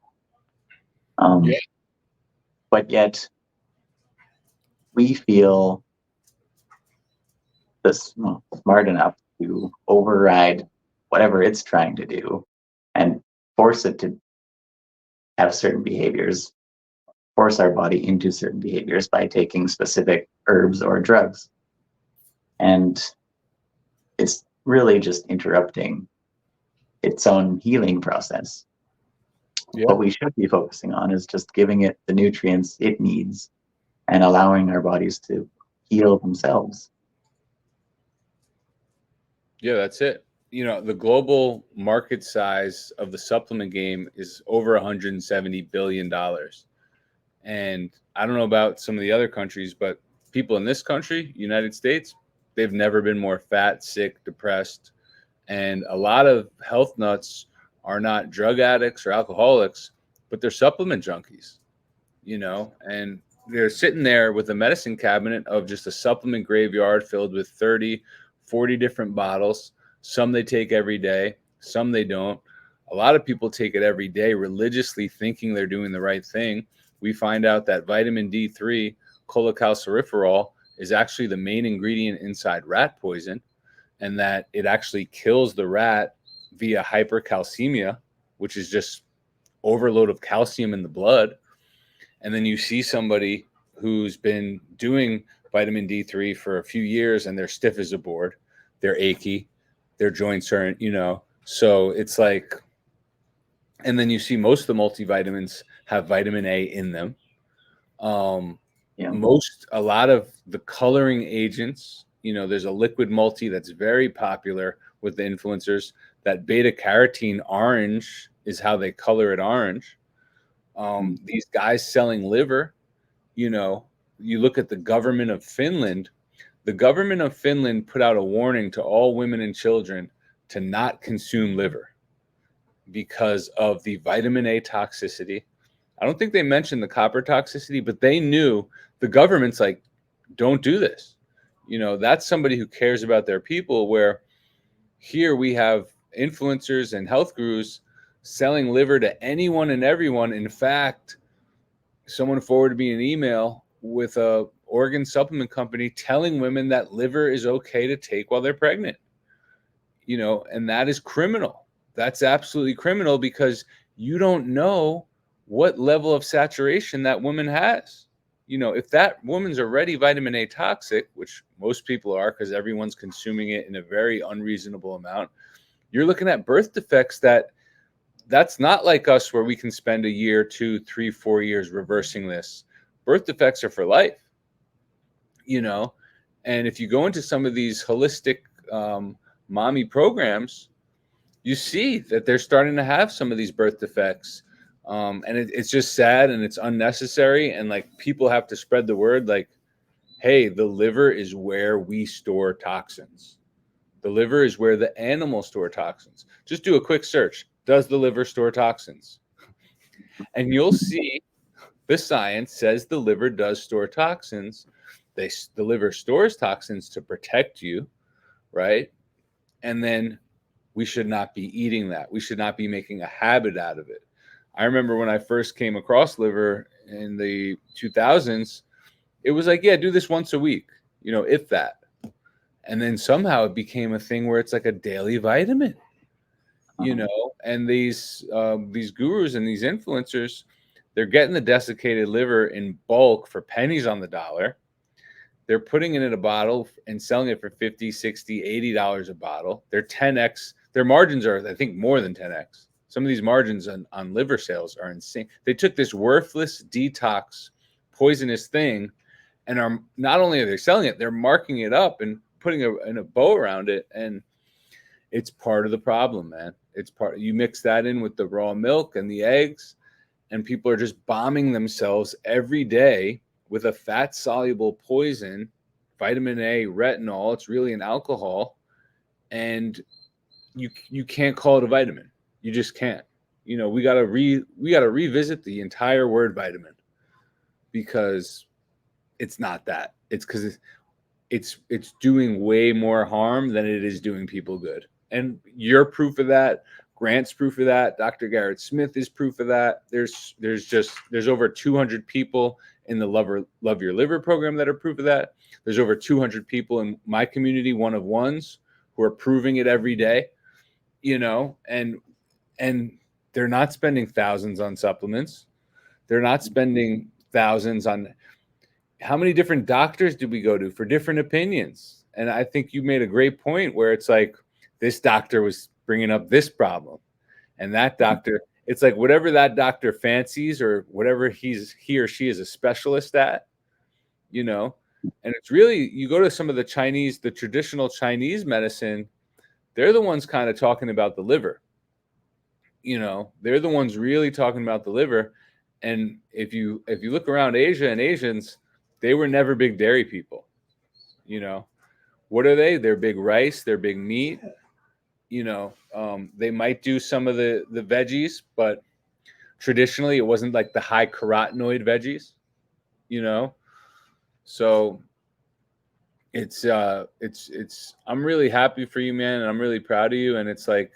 But yet we feel smart enough to override whatever it's trying to do and force it to have certain behaviors, force our body into certain behaviors by taking specific herbs or drugs. And it's really just interrupting its own healing process. Yeah. What we should be focusing on is just giving it the nutrients it needs and allowing our bodies to heal themselves. Yeah, that's it. The global market size of the supplement game is over $170 billion. And I don't know about some of the other countries, but people in this country, United States, they've never been more fat, sick, depressed. And a lot of health nuts are not drug addicts or alcoholics, but they're supplement junkies, and they're sitting there with a medicine cabinet of just a supplement graveyard filled with 30, 40 different bottles. Some they take every day, some they don't. A lot of people take it every day religiously thinking they're doing the right thing. We find out that vitamin D3, cholecalciferol, is actually the main ingredient inside rat poison, and that it actually kills the rat via hypercalcemia, which is just overload of calcium in the blood. And then you see somebody who's been doing vitamin D3 for a few years and they're stiff as a board, they're achy, their joints aren't, so it's like, and then you see most of the multivitamins have vitamin A in them. A lot of the coloring agents, there's a liquid multi that's very popular with the influencers. That beta carotene orange is how they color it orange. These guys selling liver, you look at the government of Finland. The government of Finland put out a warning to all women and children to not consume liver because of the vitamin A toxicity. I don't think they mentioned the copper toxicity, but they knew. The government's like, don't do this. That's somebody who cares about their people, where here we have influencers and health gurus selling liver to anyone and everyone. In fact, someone forwarded me an email with a organ supplement company telling women that liver is okay to take while they're pregnant, and that is criminal. That's absolutely criminal, because you don't know what level of saturation that woman has. If that woman's already vitamin A toxic, which most people are because everyone's consuming it in a very unreasonable amount, you're looking at birth defects that's not like us where we can spend a year, 2, 3, 4 years reversing this. Birth defects are for life, and if you go into some of these holistic mommy programs, you see that they're starting to have some of these birth defects. And it's just sad and it's unnecessary. And like people have to spread the word like, hey, the liver is where we store toxins. The liver is where the animals store toxins. Just do a quick search. Does the liver store toxins? And you'll see the science says the liver does store toxins. The liver stores toxins to protect you, right? And then we should not be eating that. We should not be making a habit out of it. I remember when I first came across liver in the 2000s, it was like, yeah, do this once a week, if that. And then somehow it became a thing where it's like a daily vitamin, and these gurus and these influencers, they're getting the desiccated liver in bulk for pennies on the dollar. They're putting it in a bottle and selling it for $50, $60, $80 a bottle. They're 10x. Their margins are, I think, more than 10x. Some of these margins on liver sales are insane. They took this worthless detox, poisonous thing, and are not only are they selling it, they're marking it up and putting a bow around it. And it's part of the problem, man. You mix that in with the raw milk and the eggs, and people are just bombing themselves every day with a fat-soluble poison, vitamin A, retinol. It's really an alcohol, and you can't call it a vitamin. You just can't. We gotta revisit the entire word vitamin, because it's not that. It's because it's doing way more harm than it is doing people good. And you're proof of that. Grant's proof of that. Dr. Garrett Smith is proof of that. There's over 200 people in the Love Your Liver program that are proof of that. There's over 200 people in my community, one of ones, who are proving it every day, and they're not spending thousands on supplements. They're not spending thousands on. How many different doctors do we go to for different opinions? And I think you made a great point where it's like, this doctor was bringing up this problem, and that doctor, it's like whatever that doctor fancies or whatever he or she is a specialist at, and it's really, you go to some of the traditional Chinese medicine, they're the ones kind of talking about the liver. They're the ones really talking about the liver. And if you look around Asia and Asians, they were never big dairy people. What are they? They're big rice, they're big meat. They might do some of the veggies, but traditionally it wasn't like the high carotenoid veggies, so it's I'm really happy for you, man, and I'm really proud of you. And it's like,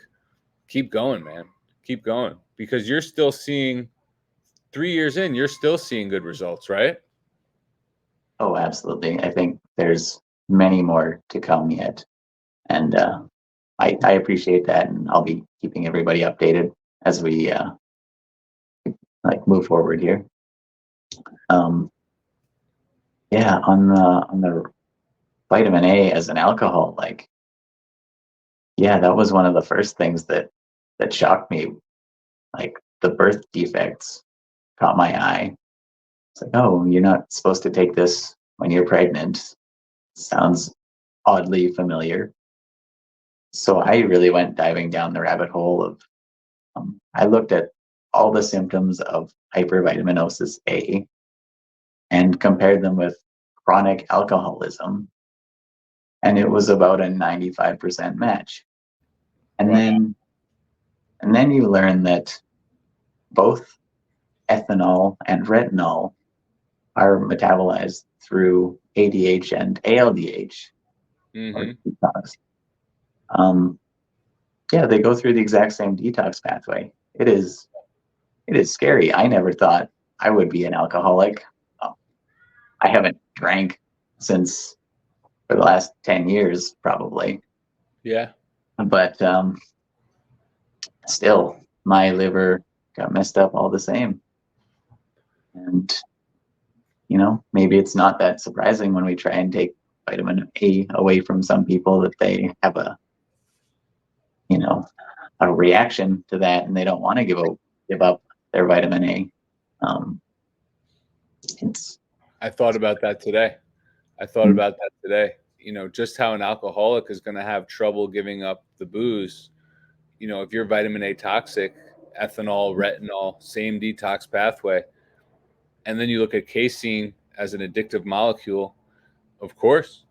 keep going, man, keep going, because you're still seeing 3 years in, you're still seeing good results, right? Oh, absolutely. I think there's many more to come yet. And I appreciate that, and I'll be keeping everybody updated as we move forward here. Yeah, on the vitamin A as an alcohol, that was one of the first things that shocked me. Like, the birth defects caught my eye. It's like, oh, you're not supposed to take this when you're pregnant. Sounds oddly familiar. So I really went diving down the rabbit hole of, I looked at all the symptoms of hypervitaminosis A and compared them with chronic alcoholism. And it was about a 95% match. And Wow. then you learn that both ethanol and retinol are metabolized through ADH and ALDH, or detox. They go through the exact same detox pathway. It is scary. I never thought I would be an alcoholic. I haven't drank since for the last 10 years, probably. Yeah. But still, my liver got messed up all the same. And, maybe it's not that surprising when we try and take vitamin A away from some people that they have you know, a reaction to that and they don't want to give up their vitamin A. Um, it's I thought about that today. I thought about that today. Just how an alcoholic is going to have trouble giving up the booze. If you're vitamin A toxic, ethanol, retinol, same detox pathway. And then you look at casein as an addictive molecule. Of course,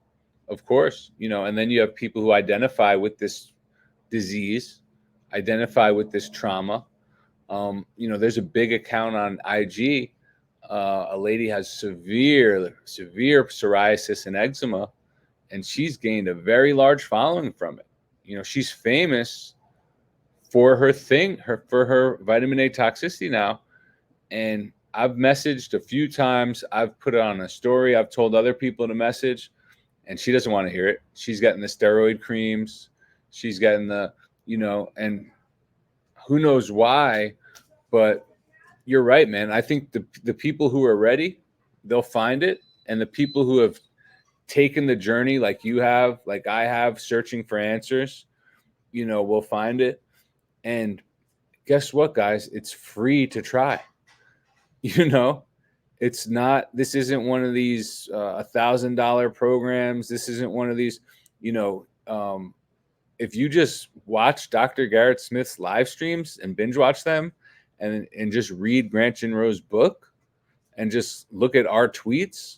and then you have people who identify with this disease, identify with this trauma. There's a big account on IG. A lady has severe psoriasis and eczema, and she's gained a very large following from it. She's famous for her vitamin A toxicity now. And I've messaged a few times. I've put it on a story. I've told other people to message, and she doesn't want to hear it. She's getting the steroid creams. She's getting and who knows why, but you're right, man. I think the people who are ready, they'll find it. And the people who have taken the journey like you have, like I have, searching for answers, will find it. And guess what, guys? It's free to try. It's not, this isn't one of these $1,000 programs. This isn't one of these, if you just watch Dr. Garrett Smith's live streams and binge watch them and just read Grant Ginro's book and just look at our tweets,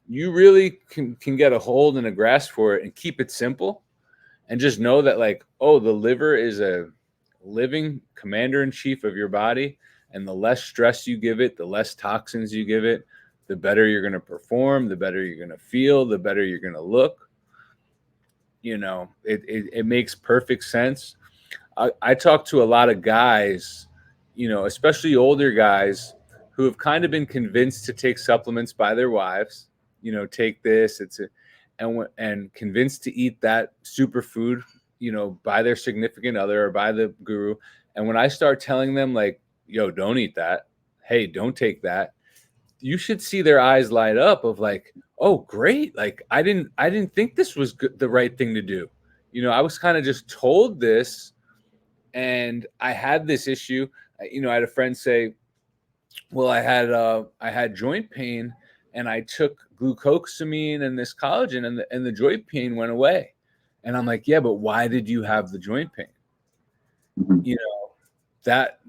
you really can get a hold and a grasp for it and keep it simple and just know that the liver is a living commander-in-chief of your body. And the less stress you give it, the less toxins you give it, the better you're going to perform, the better you're going to feel, the better you're going to look. It makes perfect sense. I talk to a lot of guys, especially older guys who have kind of been convinced to take supplements by their wives, take this, and convinced to eat that superfood, by their significant other or by the guru. And when I start telling them yo, don't eat that. Hey, don't take that. You should see their eyes light up of oh, great. I didn't think this was the right thing to do. I was kind of just told this and I had this issue. I had a friend say, well, I had joint pain and I took glucosamine and this collagen and the joint pain went away. And I'm like, yeah, but why did you have the joint pain? Mhm.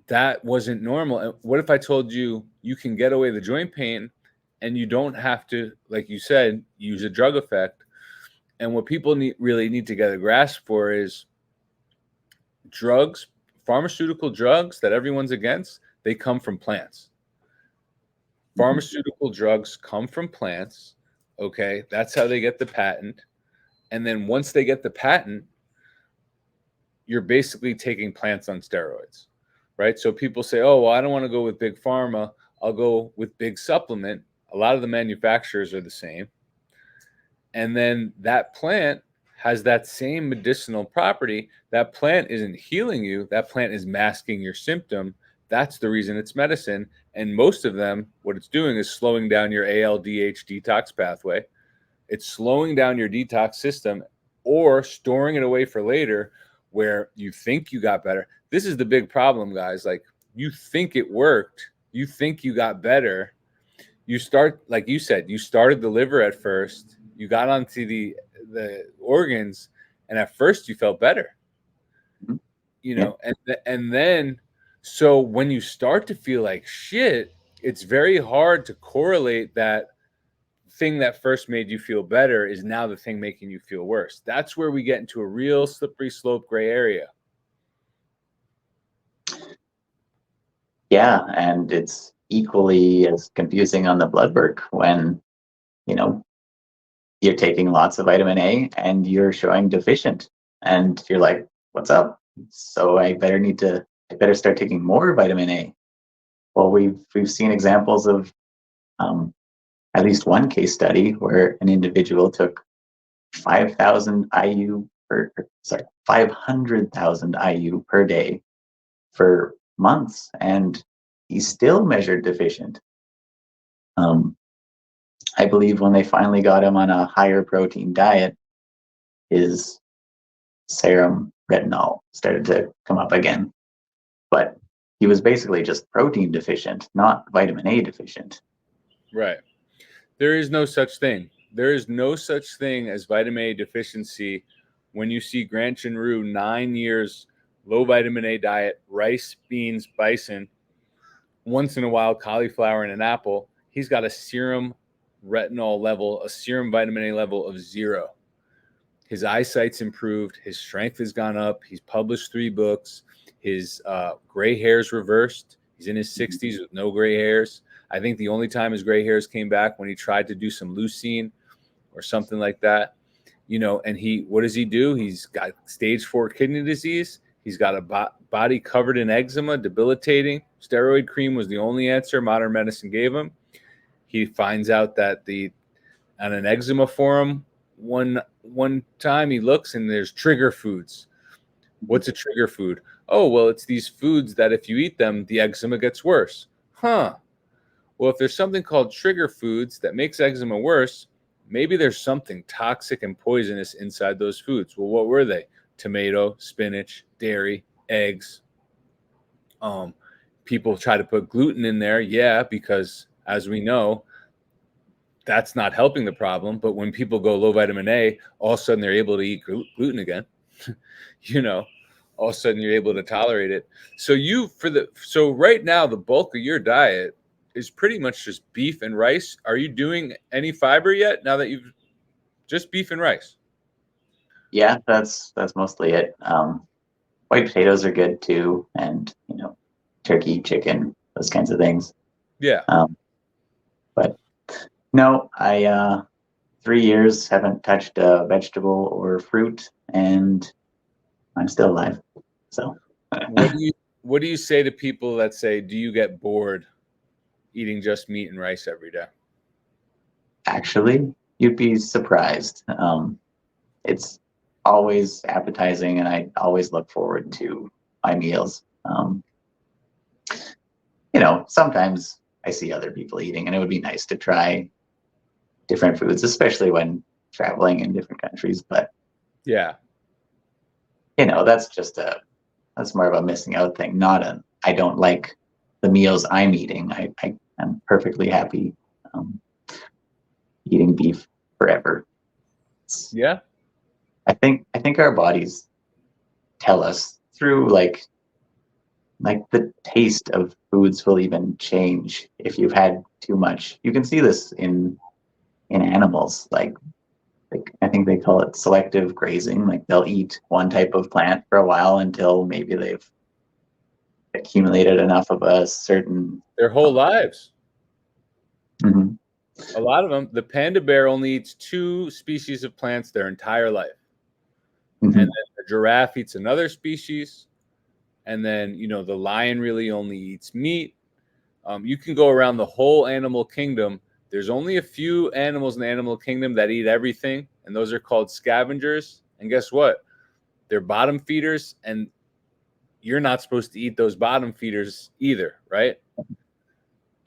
That wasn't normal. And what if I told you you can get away the joint pain and you don't have to, like you said, use a drug effect? And what people really need to get a grasp for is drugs, pharmaceutical drugs that everyone's against, they come from plants. Pharmaceutical drugs come from plants. Okay, that's how they get the patent. And then once they get the patent, you're basically taking plants on steroids, right? So people say, oh, well, I don't want to go with big pharma. I'll go with big supplement. A lot of the manufacturers are the same. And then that plant has that same medicinal property. That plant isn't healing you. That plant is masking your symptom. That's the reason it's medicine. And most of them, what it's doing is slowing down your ALDH detox pathway. It's slowing down your detox system or storing it away for later where you think you got better. This is the big problem, guys. You think it worked. You think you got better. You start, like you said, you started the liver at first. You got onto the organs, and at first you felt better. And then so when you start to feel like shit, it's very hard to correlate that thing that first made you feel better is now the thing making you feel worse. That's where we get into a real slippery slope gray area. Yeah, and it's equally as confusing on the blood work when, you're taking lots of vitamin A and you're showing deficient. And you're like, what's up? So I better start taking more vitamin A. Well, we've seen examples of at least one case study where an individual took 5,000 IU 500,000 IU per day for months, and he's still measured deficient. I believe when they finally got him on a higher protein diet, his serum retinol started to come up again. But he was basically just protein deficient, not vitamin A deficient. Right. There is no such thing. There is no such thing as vitamin A deficiency when you see Grant Chinru, 9 years, low vitamin A diet, rice, beans, bison, once in a while cauliflower and an apple. He's got a serum retinol level, a serum vitamin A level of 0. His eyesight's improved. His strength has gone up. He's published 3 books. His gray hair's reversed. He's in his 60s with no gray hairs. I think the only time his gray hairs came back when he tried to do some leucine or something like that, and what does he do? He's got stage 4 kidney disease. He's got a body covered in eczema, debilitating. Steroid cream was the only answer modern medicine gave him. He finds out that on an eczema forum, one time he looks and there's trigger foods. What's a trigger food? Oh, well, it's these foods that if you eat them, the eczema gets worse. Huh. Well, if there's something called trigger foods that makes eczema worse, maybe there's something toxic and poisonous inside those foods. Well, what were they? Tomato, spinach, dairy, eggs. People try to put gluten in there. Yeah, because as we know, that's not helping the problem. But when people go low vitamin A, all of a sudden they're able to eat gluten again. All of a sudden you're able to tolerate it. So right now, the bulk of your diet is pretty much just beef and rice. Are you doing any fiber yet? Now that you've just beef and rice? Yeah, that's mostly it. White potatoes are good too, and turkey, chicken, those kinds of things. Yeah. But no, I 3 years haven't touched a vegetable or fruit, and I'm still alive. So what do you say to people that say, do you get bored eating just meat and rice every day? Actually, you'd be surprised. It's always appetizing, and I always look forward to my meals. Sometimes I see other people eating, and it would be nice to try different foods, especially when traveling in different countries. But yeah, that's more of a missing out thing, not I don't like the meals I'm eating. I'm perfectly happy eating beef forever. Yeah. I think our bodies tell us through like the taste of foods will even change if you've had too much. You can see this in animals, like I think they call it selective grazing. Like they'll eat one type of plant for a while until maybe they've accumulated enough of a certain Their whole lives. Mhm. A lot of them, the panda bear only eats 2 species of plants their entire life. Mhm. And then the giraffe eats another species. And then, the lion really only eats meat. You can go around the whole animal kingdom. There's only a few animals in the animal kingdom that eat everything, and those are called scavengers. And guess what? They're bottom feeders, and you're not supposed to eat those bottom feeders either, right?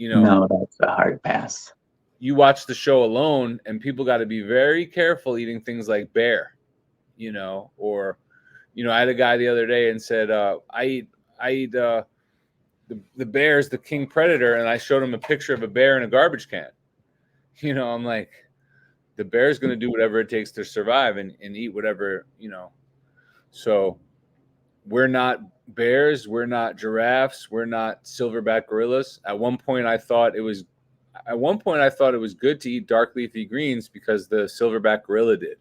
No, that's a hard pass. You watch the show Alone, and people got to be very careful eating things like bear, or, I had a guy the other day and said, I eat the bear's the king predator, and I showed him a picture of a bear in a garbage can. I'm like, the bear's going to do whatever it takes to survive and eat whatever, So we're not bears, we're not giraffes, we're not silverback gorillas. At one point I thought it was good to eat dark leafy greens because the silverback gorilla did,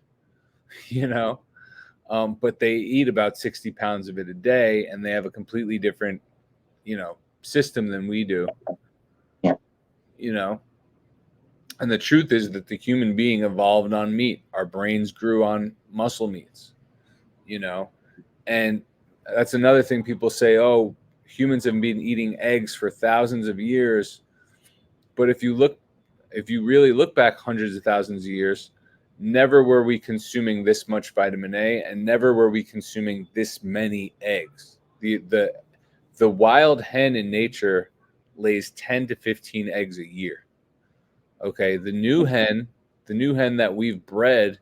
but they eat about 60 pounds of it a day, and they have a completely different, system than we do. Yeah. And the truth is that the human being evolved on meat. Our brains grew on muscle meats, and that's another thing people say, oh, humans have been eating eggs for thousands of years. But if you really look back hundreds of thousands of years, never were we consuming this much vitamin A, and never were we consuming this many eggs. The wild hen in nature lays 10 to 15 eggs a year. Okay, the new hen that we've bred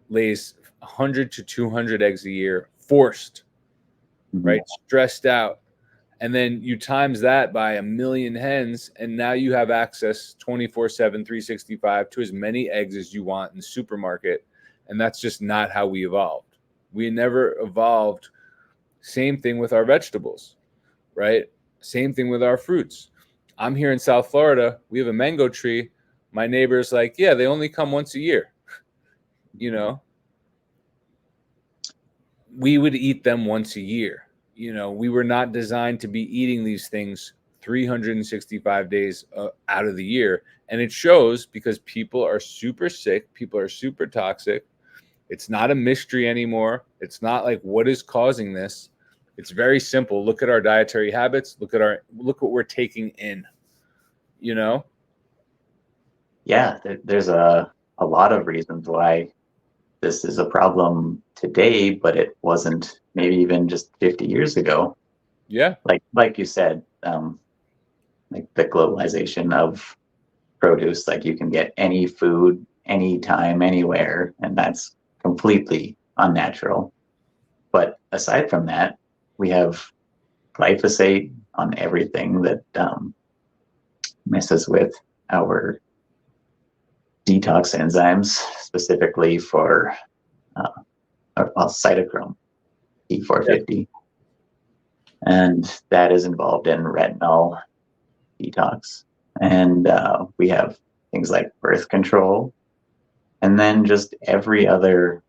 lays 100 to 200 eggs a year, forced, right? Stressed out. And then you times that by 1 million hens, and now you have access 24/7, 365 to as many eggs as you want in the supermarket. And that's just not how we evolved. We never evolved. Same thing with our vegetables, right? Same thing with our fruits. I'm here in South Florida. We have a mango tree. My neighbor's like, yeah, they only come once a year. You know, we would eat them once a year. You know, we were not designed to be eating these things 365 days out of the year. And it shows because people are super sick. People are super toxic. It's not a mystery anymore. It's not like, what is causing this? It's very simple. Look at our dietary habits. Look what we're taking in, you know? Yeah, there's a lot of reasons why this is a problem today, but it wasn't maybe even just 50 years ago. Yeah. Like you said, like the globalization of produce, like you can get any food, anytime, anywhere, and that's completely unnatural. But aside from that, we have glyphosate on everything that messes with our detox enzymes, specifically for cytochrome P450. And that is involved in retinol detox. And we have things like birth control, and then just every other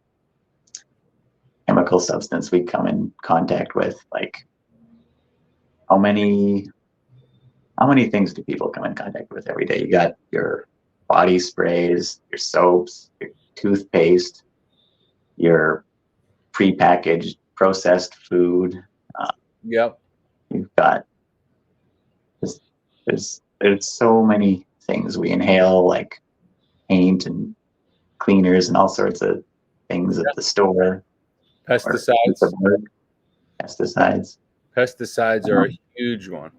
chemical substance we come in contact with. Like, how many things do people come in contact with every day? You got your body sprays, your soaps, your toothpaste, your prepackaged processed food. Yep. You've got just there's so many things we inhale, like paint and cleaners and all sorts of things at the store. Pesticides. Pesticides Are a huge one.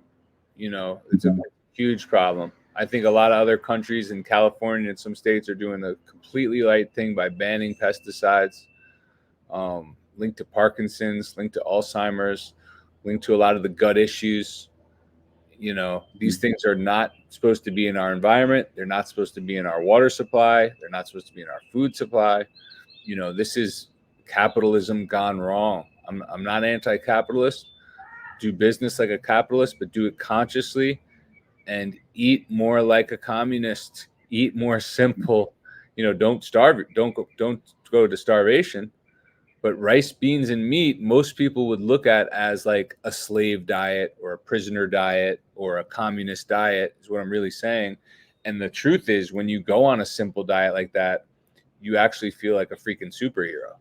You know, it's a huge problem. I think a lot of other countries in California and some states are doing a completely right thing by banning pesticides, linked to Parkinson's, linked to Alzheimer's, linked to a lot of the gut issues. You know, these things are not supposed to be in our environment. They're not supposed to be in our water supply. They're not supposed to be in our food supply. You know, this is capitalism gone wrong. I'm not anti-capitalist. Do business like a capitalist, but do it consciously, and eat more like a communist. Eat more simple. You know, don't starve. Don't go to starvation. But rice, beans, and meat, most people would look at as like a slave diet or a prisoner diet or a communist diet, is what I'm really saying. And the truth is, when you go on a simple diet like that, you actually feel like a freaking superhero.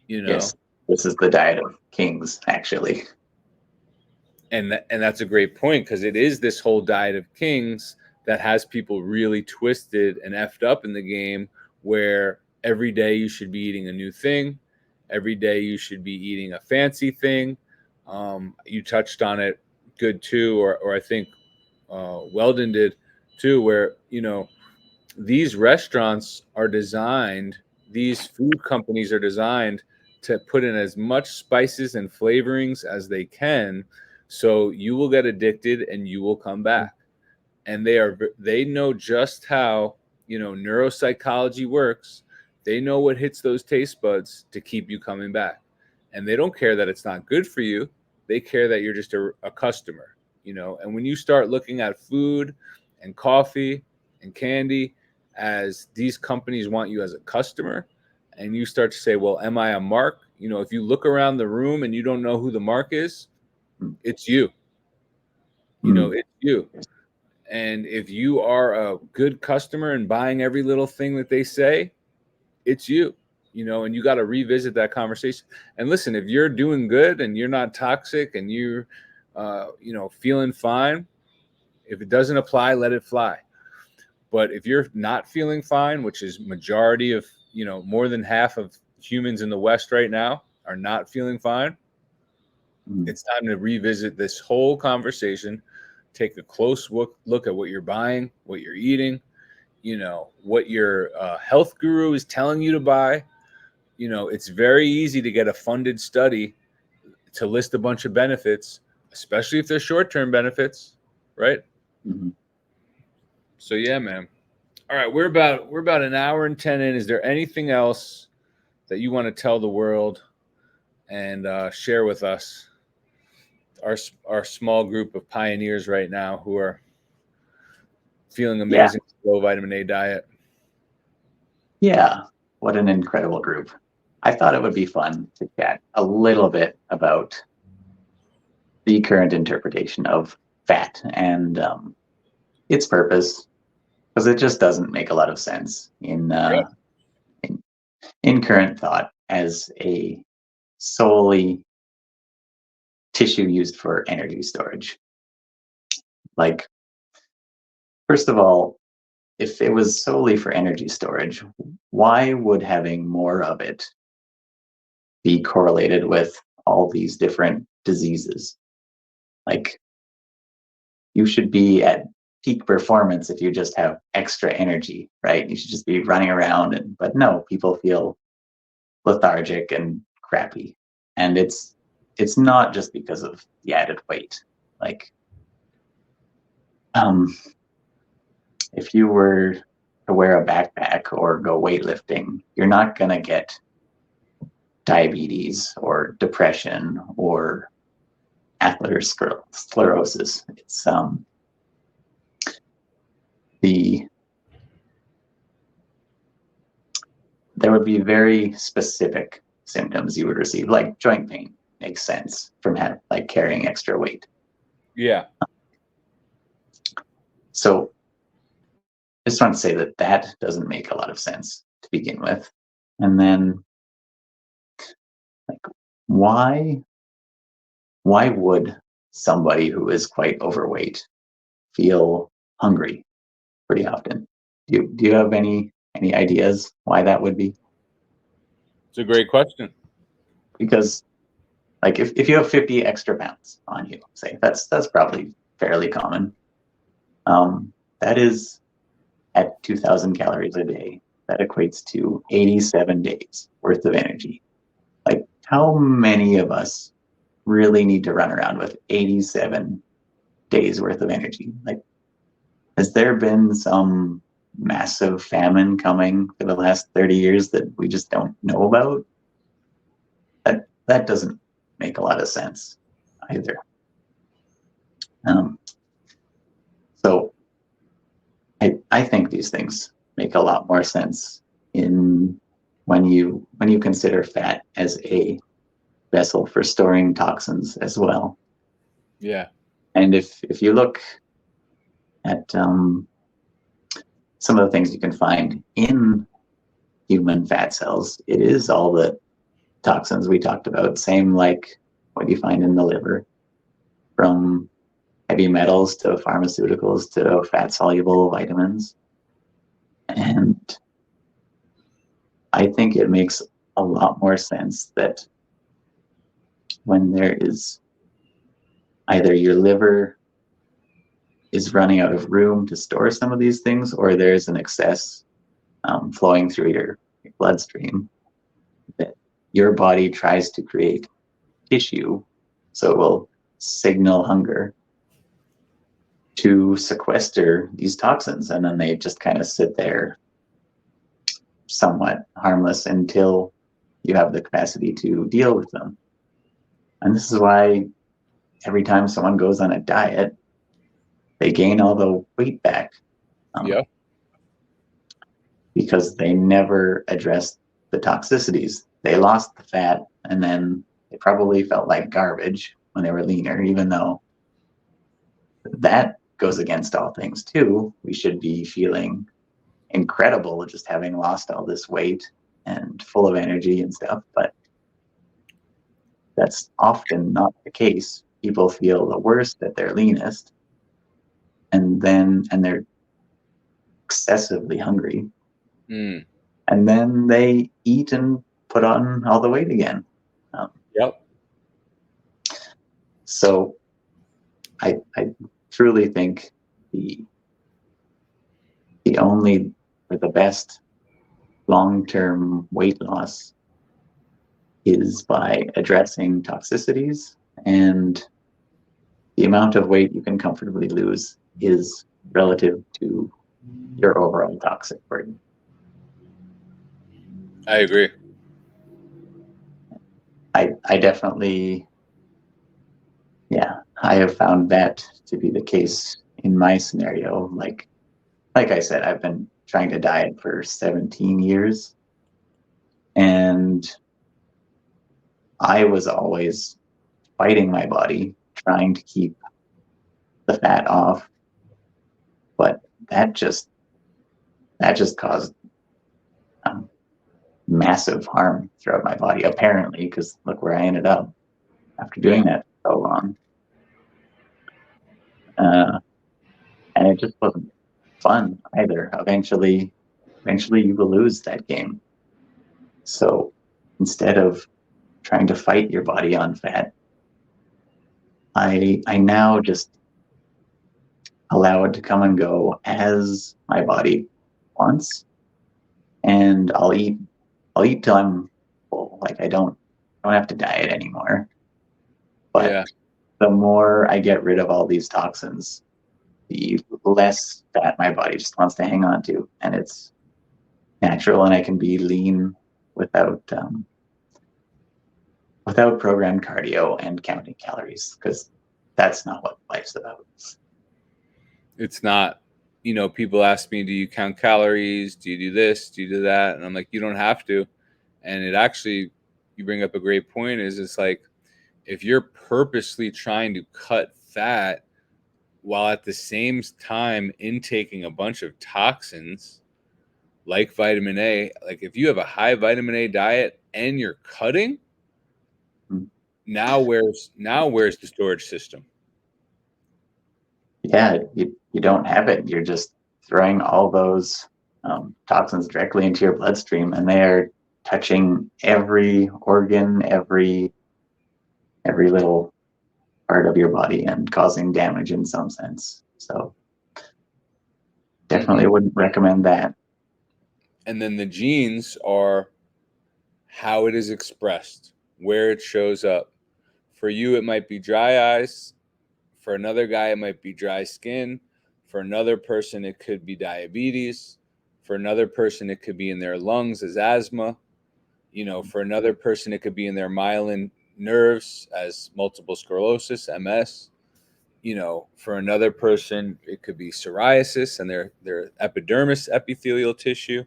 You know? Yes, this is the diet of kings, actually. And that's a great point, because it is this whole diet of kings that has people really twisted and effed up in the game, where every day you should be eating a new thing. Every day you should be eating a fancy thing. You touched on it good too, or I think Weldon did too, where, you know, these restaurants are designed, these food companies are designed to put in as much spices and flavorings as they can, so you will get addicted and you will come back. And they know just how, you know, neuropsychology works. They know what hits those taste buds to keep you coming back. And they don't care that it's not good for you. They care that you're just a customer, you know. And when you start looking at food and coffee and candy as these companies want you as a customer, and you start to say, well, am I a mark? You know, if you look around the room and you don't know who the mark is, it's you. You know, it's you. And if you are a good customer and buying every little thing that they say, it's you. You know, and you got to revisit that conversation. And listen, if you're doing good and you're not toxic and you're, you know, feeling fine, if it doesn't apply, let it fly. But if you're not feeling fine, which is majority of, you know, more than half of humans in the West right now are not feeling fine, it's time to revisit this whole conversation, take a close look at what you're buying, what you're eating, what your health guru is telling you to buy. It's very easy to get a funded study to list a bunch of benefits, especially if they're short-term benefits, right? Mm-hmm. So yeah, man. All right, we're about an hour and 10 in. Is there anything else that you want to tell the world and share with us, our small group of pioneers right now who are feeling amazing with low vitamin A diet? Yeah, what an incredible group. I thought it would be fun to chat a little bit about the current interpretation of fat and its purpose, because it just doesn't make a lot of sense in current thought as a solely tissue used for energy storage. Like, first of all, if it was solely for energy storage, why would having more of it be correlated with all these different diseases? Like, you should be at peak performance if you just have extra energy, right? You should just be running around, but no, people feel lethargic and crappy. And it's not just because of the added weight. Like, if you were to wear a backpack or go weightlifting, you're not going to get diabetes or depression or atherosclerosis. It's there would be very specific symptoms you would receive, like joint pain. Makes sense from like carrying extra weight. Yeah. So I just want to say that doesn't make a lot of sense to begin with. And then, like, why would somebody who is quite overweight feel hungry pretty often? Do you have any ideas why that would be? It's a great question. Because, like, if you have 50 extra pounds on you, say, that's probably fairly common. That is at 2,000 calories a day. That equates to 87 days worth of energy. Like, how many of us really need to run around with 87 days worth of energy? Like, has there been some massive famine coming for the last 30 years that we just don't know about? That doesn't make a lot of sense either. So I think these things make a lot more sense when you consider fat as a vessel for storing toxins as well. Yeah. And if you look at some of the things you can find in human fat cells, it is all the toxins we talked about, same like what you find in the liver, from heavy metals to pharmaceuticals to fat-soluble vitamins. And I think it makes a lot more sense that when there is either your liver is running out of room to store some of these things, or there's an excess flowing through your bloodstream, that your body tries to create tissue so it will signal hunger to sequester these toxins, and then they just kind of sit there somewhat harmless until you have the capacity to deal with them. And this is why every time someone goes on a diet, they gain all the weight back. Yeah. Because they never addressed the toxicities. They lost the fat, and then they probably felt like garbage when they were leaner, even though that goes against all things too. We should be feeling incredible just having lost all this weight and full of energy and stuff, but that's often not the case. People feel the worst at their leanest, and they're excessively hungry. Mm. And then they eat and put on all the weight again. Yep. So I truly think the only or the best long-term weight loss is by addressing toxicities, and the amount of weight you can comfortably lose is relative to your overall toxic burden. I agree. I definitely, yeah, I have found that to be the case in my scenario. Like I said, I've been trying to diet for 17 years, and I was always fighting my body, trying to keep the fat off, but that just caused massive harm throughout my body, apparently, because look where I ended up after doing that for so long. And it just wasn't fun either. Eventually you will lose that game. So instead of trying to fight your body on fat, I now just allow it to come and go as my body wants, and I'll eat till I'm full. Like I don't have to diet anymore. But the more I get rid of all these toxins, the less fat my body just wants to hang on to, and it's natural, and I can be lean without programmed cardio and counting calories, because that's not what life's about. It's not. People ask me, do you count calories? Do you do this? Do you do that? And I'm like, you don't have to. And it actually, you bring up a great point, is it's like, if you're purposely trying to cut fat while at the same time intaking a bunch of toxins like vitamin A, like if you have a high vitamin A diet and you're cutting, now where's the storage system? Yeah, you don't have it. You're just throwing all those toxins directly into your bloodstream, and they are touching every organ, every little part of your body, and causing damage in some sense. So definitely wouldn't recommend that. And then the genes are how it is expressed, where it shows up. For you, it might be dry eyes. For another guy, it might be dry skin. For another person, it could be diabetes. For another person, it could be in their lungs as asthma. For another person, it could be in their myelin nerves as multiple sclerosis, MS. For another person, it could be psoriasis and their epidermis epithelial tissue.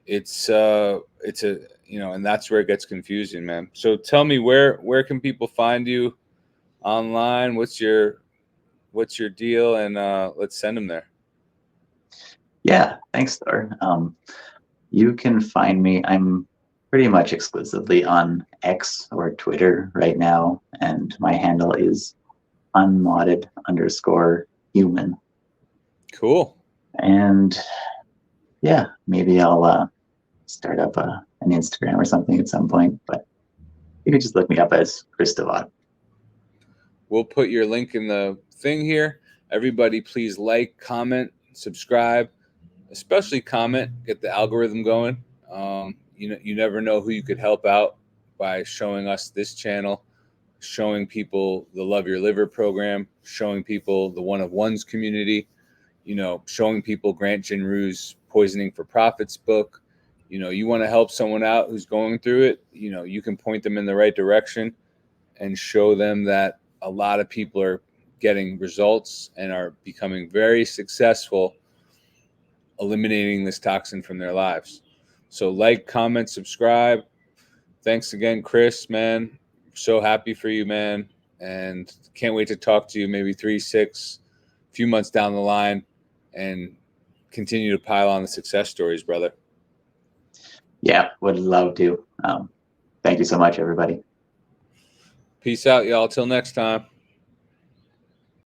It's a and that's where it gets confusing, man. So tell me, where can people find you online? What's your deal? And let's send them there. Yeah, thanks, Thor. You can find me. I'm pretty much exclusively on X or Twitter right now, and my handle is unmodded_human. Cool. And yeah, maybe I'll start up an Instagram or something at some point, but you can just look me up as Chris DeVocht. We'll put your link in the thing here. Everybody, please like, comment, subscribe, especially comment, get the algorithm going. You never know who you could help out by showing us this channel, showing people the Love Your Liver program, showing people the One of Ones community, showing people Grant Ginru's Poisoning for Profits book. You want to help someone out who's going through it, you can point them in the right direction and show them that a lot of people are getting results and are becoming very successful eliminating this toxin from their lives. So like, comment, subscribe. Thanks again, Chris, man. So happy for you, man. And can't wait to talk to you maybe 3, 6, a few months down the line and continue to pile on the success stories, brother. Yeah, would love to. Thank you so much, everybody. Peace out, y'all. Till next time.